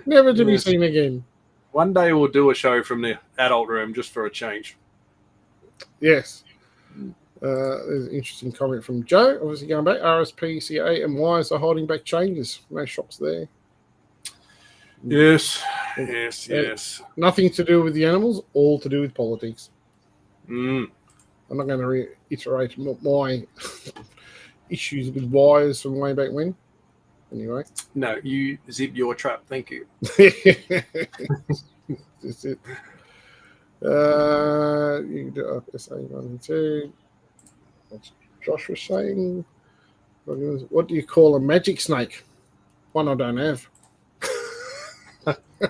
Never to be seen again. One day we'll do a show from the adult room just for a change. Yes. There's an interesting comment from Joe. Obviously going back, RSP, CA and Ys are holding back changes. No shocks there. Yes. Nothing to do with the animals, all to do with politics. I'm not going to reiterate my issues with wires from way back when. Anyway. No, you zip your trap. Thank you. That's it. You can do SA1 and 2. What's Josh was saying? What do you call a magic snake? One I don't have.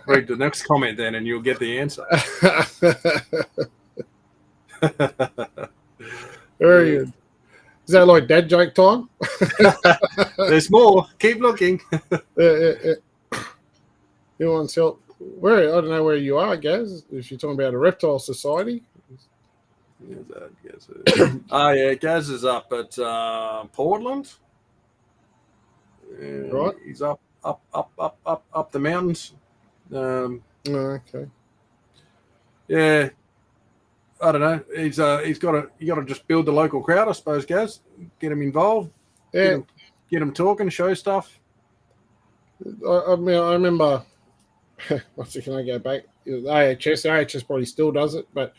Read the next comment then and you'll get the answer. Very good. Is that like dad joke time? There's more. Keep looking. You want to help? Where? I don't know where you are, Gaz. If you're talking about a reptile society. Gaz is up at Portland. Right. He's up the mountains. Okay. Yeah. I don't know. You got to just build the local crowd, I suppose, Gaz. Get them involved. Yeah. Get them talking, show stuff. I remember. Once can I go back? The AHS probably still does it, but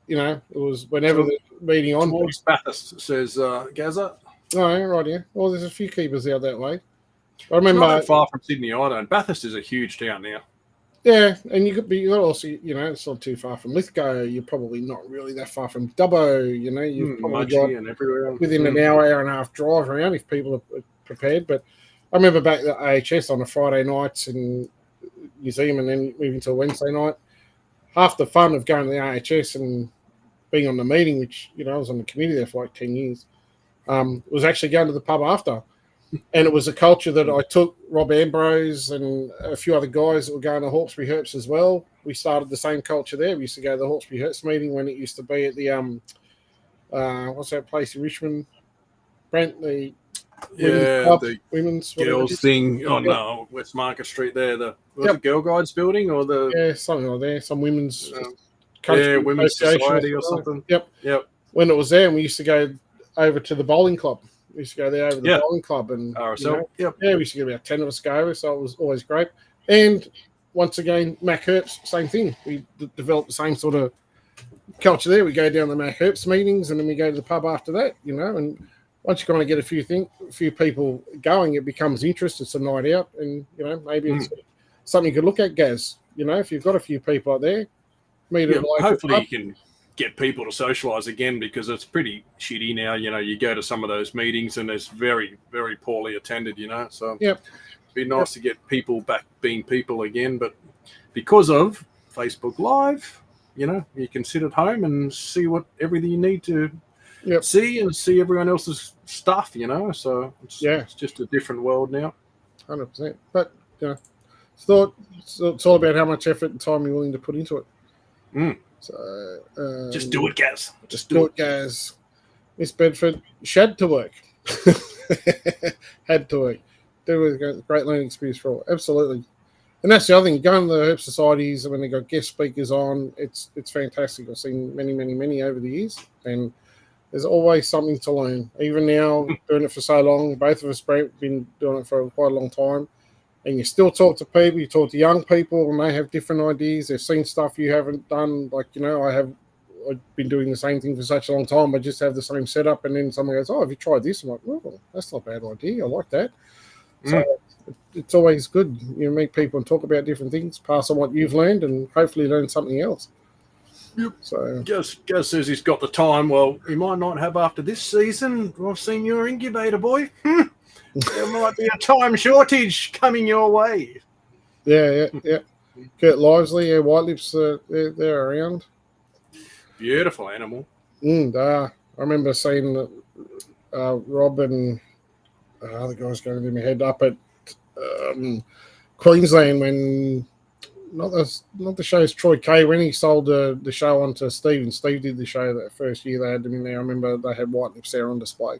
it was whenever the meeting on. Towards Bathurst, says Gazza. Oh, right, yeah. Well, there's a few keepers out that way. I remember. It's not that far from Sydney either, and Bathurst is a huge town now. Yeah, and you could also, it's not too far from Lithgow. You're probably not really that far from Dubbo. You've probably got and everywhere within an hour and a half drive around if people are prepared. But I remember back at the AHS on a Friday nights in museum and then moving to a Wednesday night. Half the fun of going to the AHS and being on the meeting, which I was on the committee there for like 10 years, was actually going to the pub after. And it was a culture that I took Rob Ambrose and a few other guys that were going to Hawkesbury Herps as well. We started the same culture there. We used to go to the Hawkesbury Herps meeting when it used to be at the what's that place in Richmond? Brent, the women's girls thing on West Market Street there. Was it Girl Guides building or something like that. Some women's women's society or something. Yep. When it was there, and we used to go over to the bowling club. We used to go there over the bowling club and we used to get about 10 of us go over, so it was always great. And once again, Mac Herps, same thing. We developed the same sort of culture there. We go down to the Mac Herps meetings and then we go to the pub after that, and once you kind of get a few people going, it becomes interest. It's a night out and, maybe it's something you could look at, Gaz. If you've got a few people out there, meet at a local hopefully pub. you can get people to socialise again, because it's pretty shitty now. You know, you go to some of those meetings and it's very, very poorly attended, you know. So Yep. it'd be nice to get people back being people again. But because of Facebook Live, you know, you can sit at home and see everything you need to see, and see everyone else's stuff, you know. So it's just a different world now. 100%. But, you know, it's all about how much effort and time you're willing to put into it. So just do it, Gaz. Just do it, Gaz. Miss Bedford, had to work. Had to work. There was a great learning experience for all. Absolutely. And that's the other thing. Going to the herb societies, when they got guest speakers on, it's fantastic. I've seen many over the years, and there's always something to learn. Even now, doing it for so long, both of us have been doing it for quite a long time, and you still talk to people. You talk to young people, and they have different ideas. They've seen stuff you haven't done. Like, you know, I've been doing the same thing for such a long time. I just have the same setup, and then someone goes, "Oh, have you tried this?" I'm like, "Oh, that's not a bad idea. I like that." So it's always good. You meet people and talk about different things, pass on what you've learned, and hopefully learn something else. Yep. So Gus says he's got the time. Well, he might not have after this season. I've seen your incubator, boy. There might be a time shortage coming your way. Yeah. Kurt Livesley, White Lips, they're around. Beautiful animal. They are. I remember seeing Rob and other guys going in my head up at Queensland when not the show's Troy Kay, when he sold the show onto Steve, and Steve did the show that first year they had them in there. I remember they had White Lips there on display.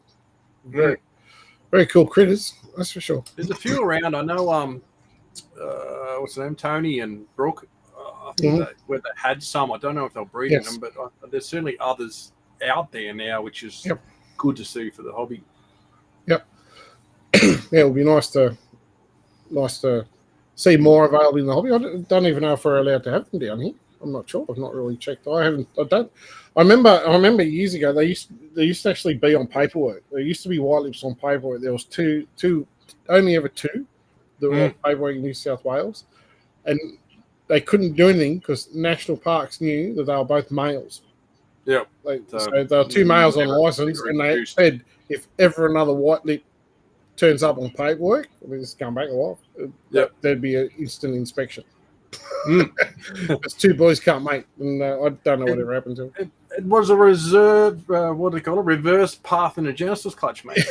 Very cool critters, that's for sure. There's a few around. I know what's the name, Tony and Brooke, I think where they had some. I don't know if they're breeding them, but there's certainly others out there now, which is good to see for the hobby. Yep. Yeah, it would be nice to see more available in the hobby. I don't even know if we're allowed to have them down here. I'm not sure. I've not really checked. I remember years ago they used to actually be on paperwork. There used to be White Lips on paperwork. There was only ever two that were on paperwork in New South Wales, and they couldn't do anything because National Parks knew that they were both males. Yeah. So there were two males on license, and they said if ever another white lip turns up on paperwork, we just come back a while, there'd be an instant inspection. Because two boys can't mate, and I don't know whatever happened to it. It was a reserve, what do they call it? Reverse parthenogenesis clutch, mate.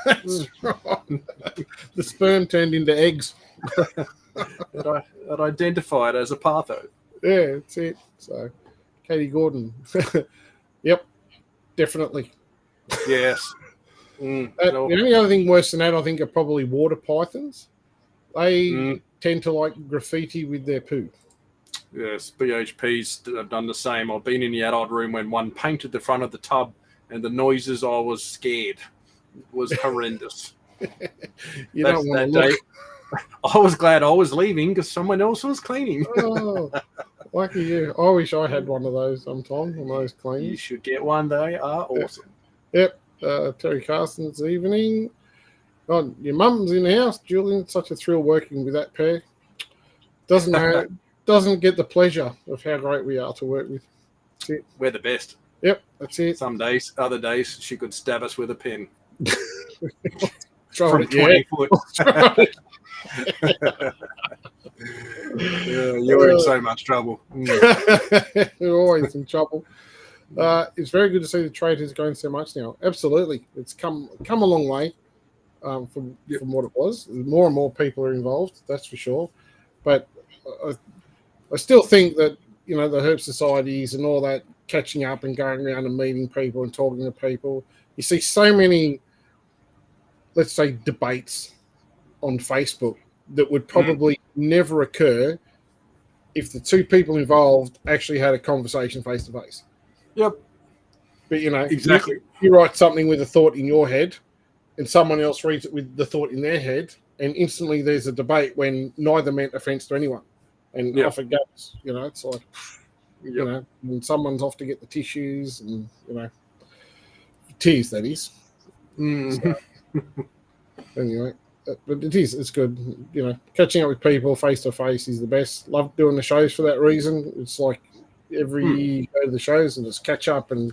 That's right. The sperm turned into eggs. that identified as a partho. Yeah, that's it. So, Katie Gordon. Yep, definitely. Yes. The only other thing worse than that, I think, are probably water pythons. They tend to like graffiti with their poo. Yes, BHPs have done the same. I've been in the adult room when one painted the front of the tub, and the noises, I was scared. It was horrendous. You don't want to look. I was glad I was leaving because someone else was cleaning. Oh, lucky you. I wish I had one of those sometime, one of those cleaners. You should get one. They are awesome. Yep. Terry Carson's evening. Oh, your mum's in the house, Julian. It's such a thrill working with that pair. Doesn't get the pleasure of how great we are to work with. That's it. We're the best. Yep, that's it. Some days, other days, she could stab us with a pen. From 20 foot. You're in so much trouble. You're always in trouble. It's very good to see the trade has grown so much now. Absolutely. It's come a long way from what it was. More and more people are involved, that's for sure. But I still think that, you know, the herb societies and all that, catching up and going around and meeting people and talking to people, you see so many, let's say, debates on Facebook that would probably never occur if the two people involved actually had a conversation face to face. Yep. But, you know, exactly. You write something with a thought in your head and someone else reads it with the thought in their head, and instantly there's a debate when neither meant offense to anyone. And off it goes. You know, it's like, you know, when someone's off to get the tissues and, you know, tears, that is. So, anyway, but it's good. You know, catching up with people face to face is the best. Love doing the shows for that reason. It's like, every year you go to the shows and just catch up and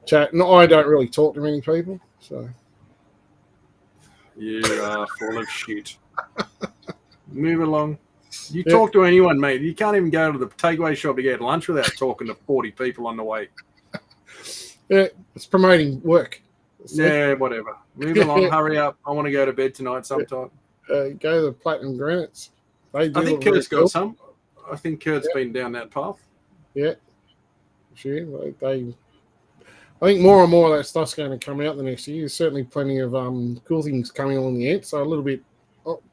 chat. No, I don't really talk to many people, so. You are full of shit. Move along. You talk to anyone, mate. You can't even go to the takeaway shop to get lunch without talking to 40 people on the way. Yeah, it's promoting work. Yeah, whatever. Move along. Hurry up. I want to go to bed tonight sometime. Go to the Platinum Granites. They do. I think Kurt's got some. I think Kurt's been down that path. Yeah, sure. I think more and more of that stuff's going to come out the next year. There's certainly plenty of cool things coming along the end. So a little bit, I don't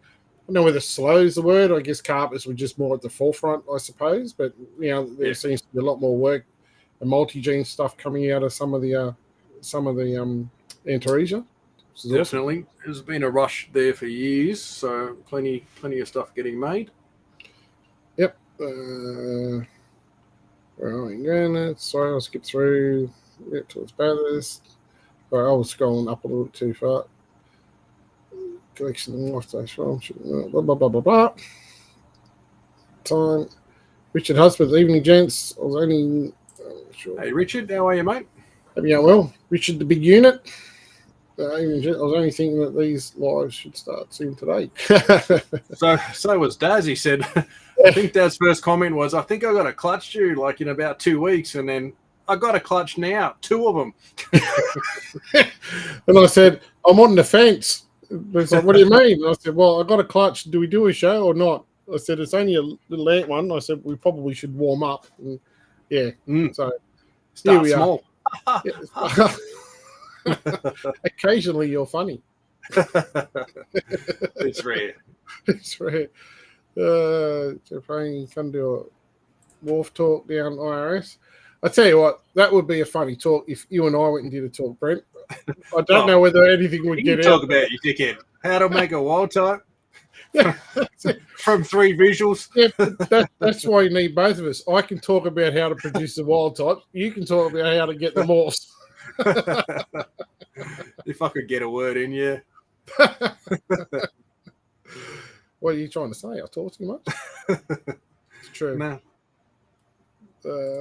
know whether slow is the word. I guess carpets were just more at the forefront, I suppose. But there seems to be a lot more work and multi-gene stuff coming out of some of the Antaresia. Definitely, awesome. There's been a rush there for years, so plenty of stuff getting made. Yep. Where are we going? Sorry, I'll skip through. Yep, towards Bathurst. Right, I was scrolling up a little bit too far. Collection of lifestyle from blah blah blah blah blah. Time. Richard Husband, evening gents. I was only. Sure. Hey Richard, how are you, mate? Hope you're well. Richard, the big unit. I was only thinking that these lives should start soon today. so was Daz. He said, I think Dad's first comment was, I think I got a clutch due like in about 2 weeks, and then I got a clutch now, 2 of them. And I said, I'm on the fence. It's like, what do you mean? And I said, well, I got a clutch. Do we do a show or not? I said, it's only a little ant one. I said, we probably should warm up. And so start here we small. Are. Occasionally you're funny. It's rare. It's rare. Japan, come do a wharf talk down IRS. I tell you what, that would be a funny talk if you and I went and did a talk, Brent. I don't know whether anything would get out. Talk about you dickhead. How to make a wild type. From 3 visuals. Yeah, that's why you need both of us. I can talk about how to produce the wild types. You can talk about how to get the morphs. If I could get a word in, yeah. What are you trying to say? I talk too much? It's true. No.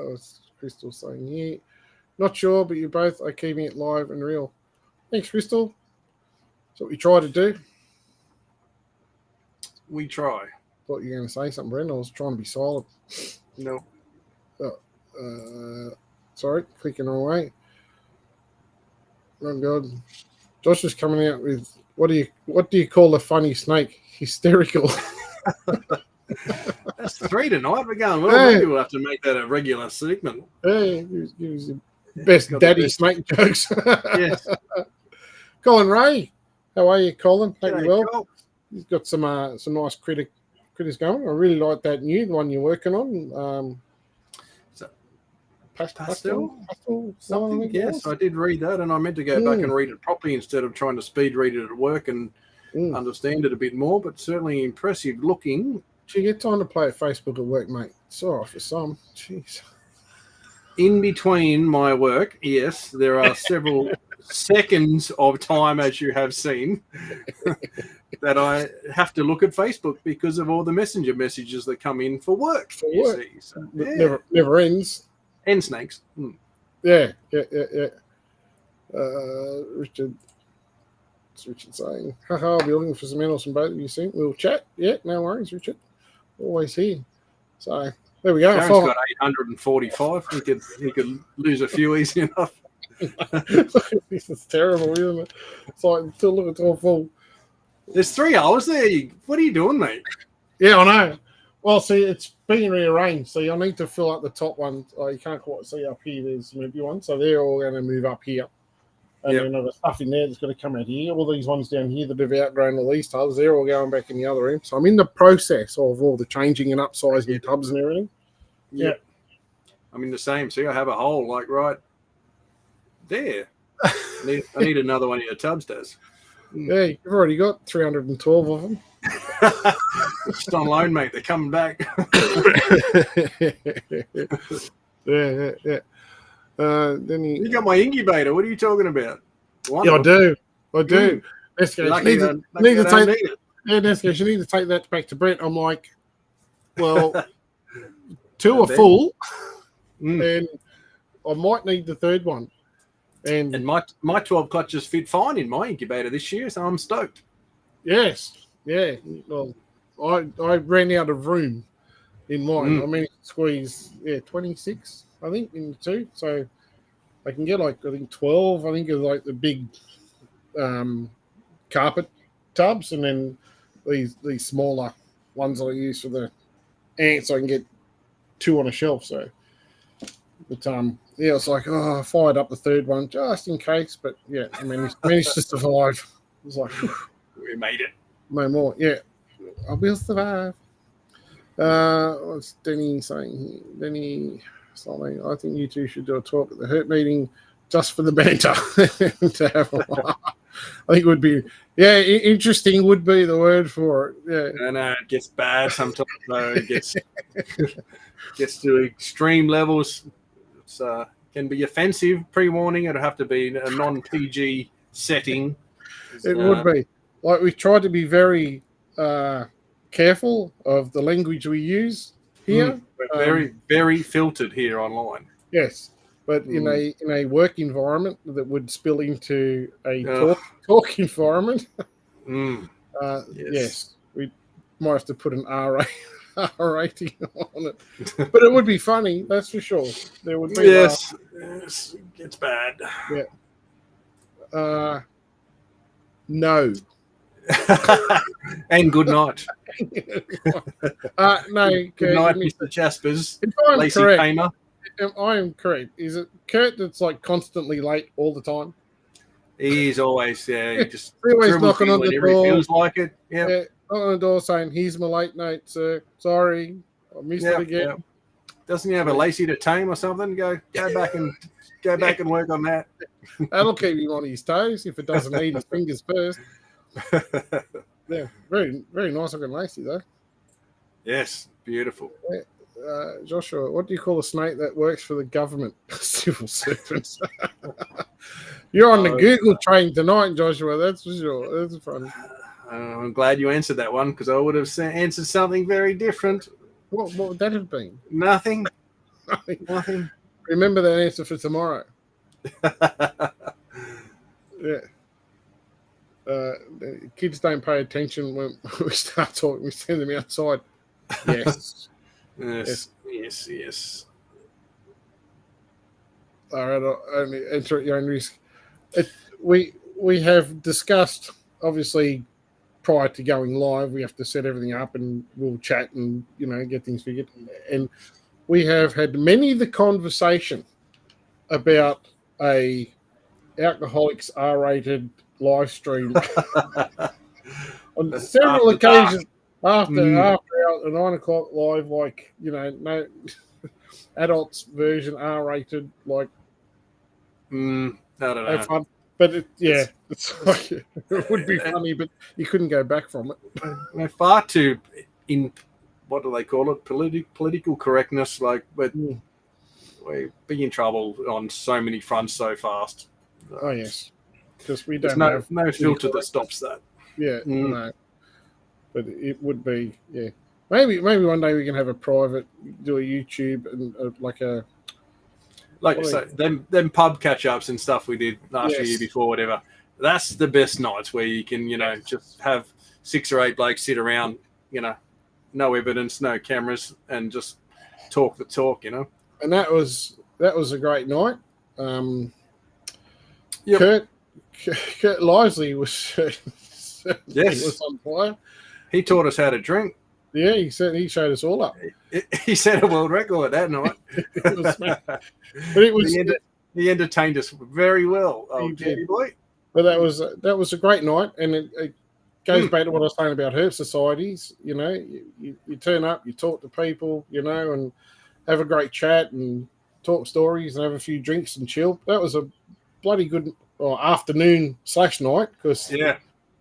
What's Crystal saying here? Not sure, but you both are keeping it live and real. Thanks, Crystal. That's what we try to do. We try. Thought you were going to say something, Brent. I was trying to be silent. No. Sorry, clicking the wrong way. Oh God, Josh is coming out with what do you call a funny snake? Hysterical. That's 3 tonight. We're going well. Maybe we'll have to make that a regular segment. Hey, he was the best daddy snake jokes. Yes. Colin Ray, how are you, Colin? Hope you well. Cole. He's got some nice critters going. I really like that new one you're working on. Pastel? Something? Yes, I did read that, and I meant to go back and read it properly instead of trying to speed read it at work and understand it a bit more, but certainly impressive looking. Do you get time to play at Facebook at work, mate? It's all right for some. Jeez. In between my work, yes, there are several seconds of time, as you have seen, that I have to look at Facebook because of all the messenger messages that come in for work. So, never ends. And snakes. Yeah. Richard saying, haha, I'll be looking for some emails from both of you soon. We'll chat. Yeah, no worries, Richard. Always here. So there we go. Darren's got 845. He could lose a few easy enough. This is terrible, isn't it? It's like still looking to a full. There's 3 hours there. What are you doing, mate? Yeah, I know. Well, see, it's being rearranged, so you'll need to fill up the top one. You can't quite see up here. There's some empty ones, so they're all going to move up here. And then I've got stuff in there that's going to come out here. All these ones down here that have outgrown all these tubs, they're all going back in the other room. So I'm in the process of all the changing and upsizing tubs and everything. Yeah. I'm in the same. See, I have a hole like right there. I need another one of your tubs, Daz. Yeah, you've already got 312 of them. Just on loan, mate. They're coming back. Yeah. Then you got my incubator. What are you talking about? Yeah, I do. Nesca, need to take that back to Brent. I'm like, well, 2 are full. and I might need the third one. And my 12 clutches fit fine in my incubator this year, so I'm stoked. Yes, yeah. Well, I ran out of room in mine. I mean, squeeze 26, I think, in the two. So I can get I think 12. I think of like the big carpet tubs, and then these smaller ones I use for the ants. I can get 2 on a shelf. So, but it's like I fired up the third one just in case. But yeah, I managed to survive. It was like we made it. No more. Yeah, I will survive. What's Denny saying here? Denny something. I think you two should do a talk at the Hurt meeting just for the banter. To have I think it would be, interesting would be the word for it. Yeah. And it gets bad sometimes, though. It gets to extreme levels. It's can be offensive. Pre-warning, it'll have to be a non-PG setting. It would be. Like, we tried to be very careful of the language we use here. We're very, very filtered here online. Yes. But in a work environment that would spill into a talk environment, yes, we might have to put an R rating on it. But it would be funny, that's for sure. There would be yes, it's bad. Yeah. No. And good night. No. Good night, Mr. Jaspers. If I'm Lacey correct, Tamer. I am correct. Is it Kurt that's like constantly late all the time? He's always, he just always knocking on the door. He feels like it. Yeah, knocking on the door saying, "Here's my late note, sir. Sorry, I missed it again." Yeah. Doesn't he have a Lacey to tame or something? Go back and work on that. That'll keep him on his toes if it doesn't eat his fingers first. Yeah, very, very nice looking Lacey though. Yes, beautiful. Yeah. Joshua, what do you call a snake that works for the government? Civil servants. You're on the Google train tonight, Joshua. That's for sure. That's funny. I'm glad you answered that one because I would have answered something very different. What would that have been? Nothing. Nothing. Remember that answer for tomorrow. Yeah. Kids don't pay attention when we start talking. We send them outside. Yes. Yes. All right, only enter at your own risk. We have discussed, obviously, prior to going live, we have to set everything up and we'll chat and, get things figured. And we have had many the conversation about a Alcoholics R-rated live stream on several occasions. After our 9 o'clock live, no adults version R-rated, I don't know. Have fun. But it's like, it would be funny, but you couldn't go back from it. We're far too what do they call it? Political correctness. But we'd be in trouble on so many fronts so fast. Oh yes, because we don't have no filter that stops that. Yeah, no. But it would be, Maybe one day we can have a private, do a YouTube and them pub catch ups and stuff we did last year before, whatever. That's the best nights where you can, just have 6 or 8 blokes sit around, no evidence, no cameras, and just talk the talk, And that was a great night. Yep. Kurt Lively was was on fire. He taught us how to drink. Yeah, he showed us all up. He set a world record that night. But he entertained us very well. He did. Boy. But that was a great night, and it goes back to what I was saying about herb societies. You turn up, you talk to people, and have a great chat and talk stories and have a few drinks and chill. That was a bloody good afternoon/night because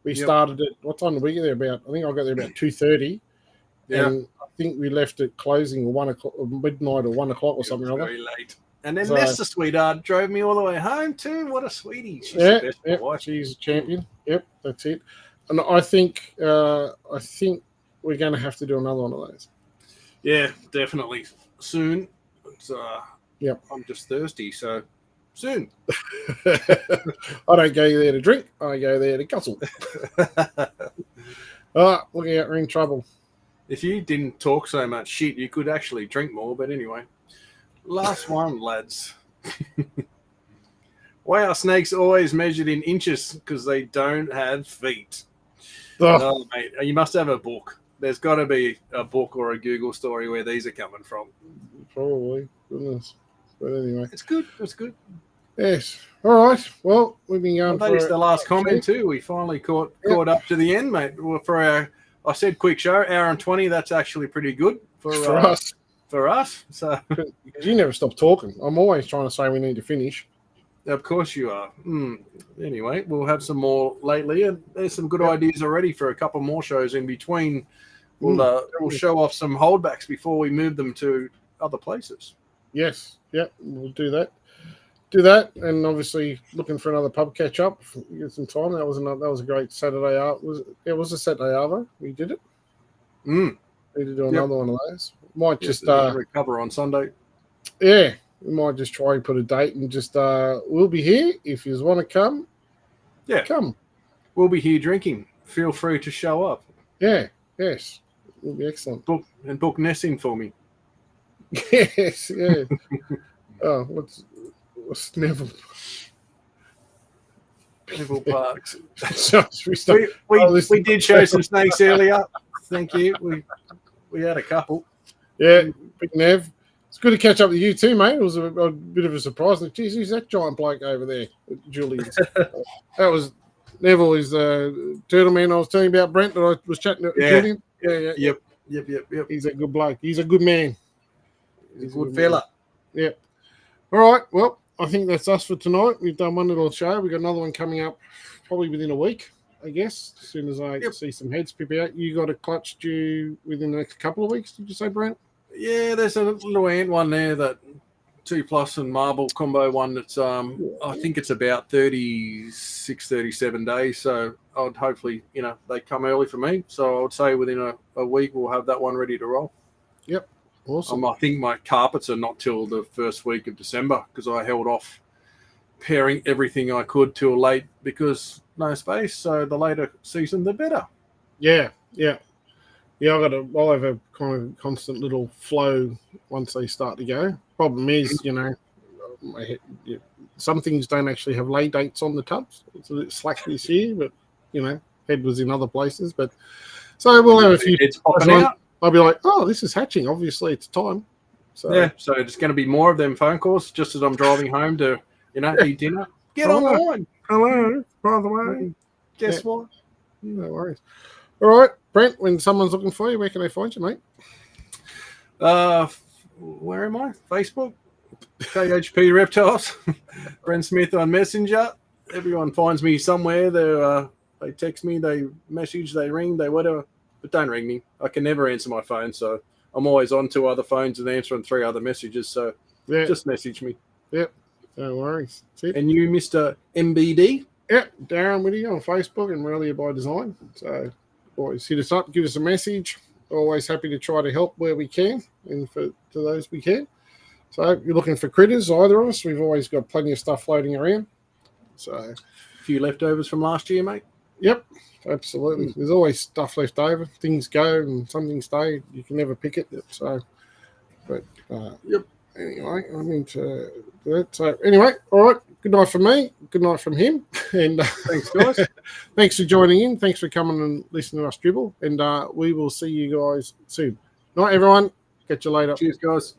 we started at what time did we get there? I think I got there about 2:30. Yeah. And I think we left at closing or 1 o'clock, or midnight or 1 o'clock or something like that. Very late. And then Nesta, sweetheart, drove me all the way home too. What a sweetie! She's the best wife. She's a champion. Yep, that's it. And I think we're going to have to do another one of those. Yeah, definitely soon. Yep. I'm just thirsty, so soon. I don't go there to drink. I go there to guzzle. Look out, we're in trouble. If you didn't talk so much shit, you could actually drink more. But anyway, last one, lads. Why are snakes always measured in inches? Because they don't have feet. Oh, mate, you must have a book. There's got to be a book or a Google story where these are coming from. Probably. Goodness. But anyway. It's good. It's good. Yes. All right. Well, we've been going that is the last comment too. We finally caught up to the end, mate. For our, I said quick show, hour and 20. That's actually pretty good for us. For us. So because you never stop talking. I'm always trying to say we need to finish. Of course you are. Anyway, we'll have some more lately, and there's some good ideas already for a couple more shows in between. We'll show off some holdbacks before we move them to other places. Yes. Yep. We'll do that. Do that, and obviously looking for another pub catch up. Get some time. That was a great Saturday out. It was a Saturday Arvo. We did it. Need to do another one of those. Might just recover on Sunday. Yeah. We might just try and put a date and just we'll be here if you want to come. Yeah, come. We'll be here drinking. Feel free to show up. Yeah, yes, it'll be excellent. Book Nessing for me. Yes, yeah. Oh, what's Neville? Neville Parks. we did show some snakes earlier. Thank you. We had a couple. Yeah, Big Nev. It's good to catch up with you too, mate. It was a bit of a surprise. Like, geez, who's that giant bloke over there? Julian. That was Neville, is the turtle man I was telling you about, Brent, that I was chatting to Julian. Yeah. Yep. He's a good bloke. He's a good man. He's a good fella. Yep. All right. Well, I think that's us for tonight. We've done one little show. We've got another one coming up probably within a week, I guess, as soon as I see some heads pip out. You got a clutch due within the next couple of weeks, did you say, Brent? Yeah, there's a little ant one there, that 2+ and marble combo one that's I think it's about 36, 37 days. So I'd hopefully, they come early for me. So I would say within a week we'll have that one ready to roll. Yep. Awesome. I think my carpets are not till the first week of December because I held off pairing everything I could till late because no space. So the later season, the better. Yeah. I'll have a kind of constant little flow once they start to go. Problem is, some things don't actually have lay dates on the tubs. It's a bit slack this year, but head was in other places. But so we'll have a few. It's popping out. I'll be like, oh, this is hatching. Obviously, it's time. So yeah, so it's going to be more of them phone calls just as I'm driving home to, eat dinner. Get online. Hello, by the way. Guess what? No worries. All right, Brent, when someone's looking for you, where can they find you, mate? Where am I? Facebook? KHP Reptiles. Brent Smith on Messenger. Everyone finds me somewhere. They text me, they message, they ring, they whatever. But don't ring me. I can never answer my phone, so I'm always on 2 other phones and answering 3 other messages. So just message me. Yep, no worries. And you, Mr. MBD? Yep, Darren Whitty on Facebook and Rallier by Design. So always hit us up, give us a message. Always happy to try to help where we can and to those we can. So if you're looking for critters, either of us, we've always got plenty of stuff floating around. So a few leftovers from last year, mate? Yep, absolutely. There's always stuff left over. Things go and some things stay. You can never pick it. So, but anyway, I need to do that. So anyway, all right. Good night from me. Good night from him. And thanks, guys. Thanks for joining in. Thanks for coming and listening to us dribble. And we will see you guys soon. Night, everyone. Catch you later. Cheers, guys.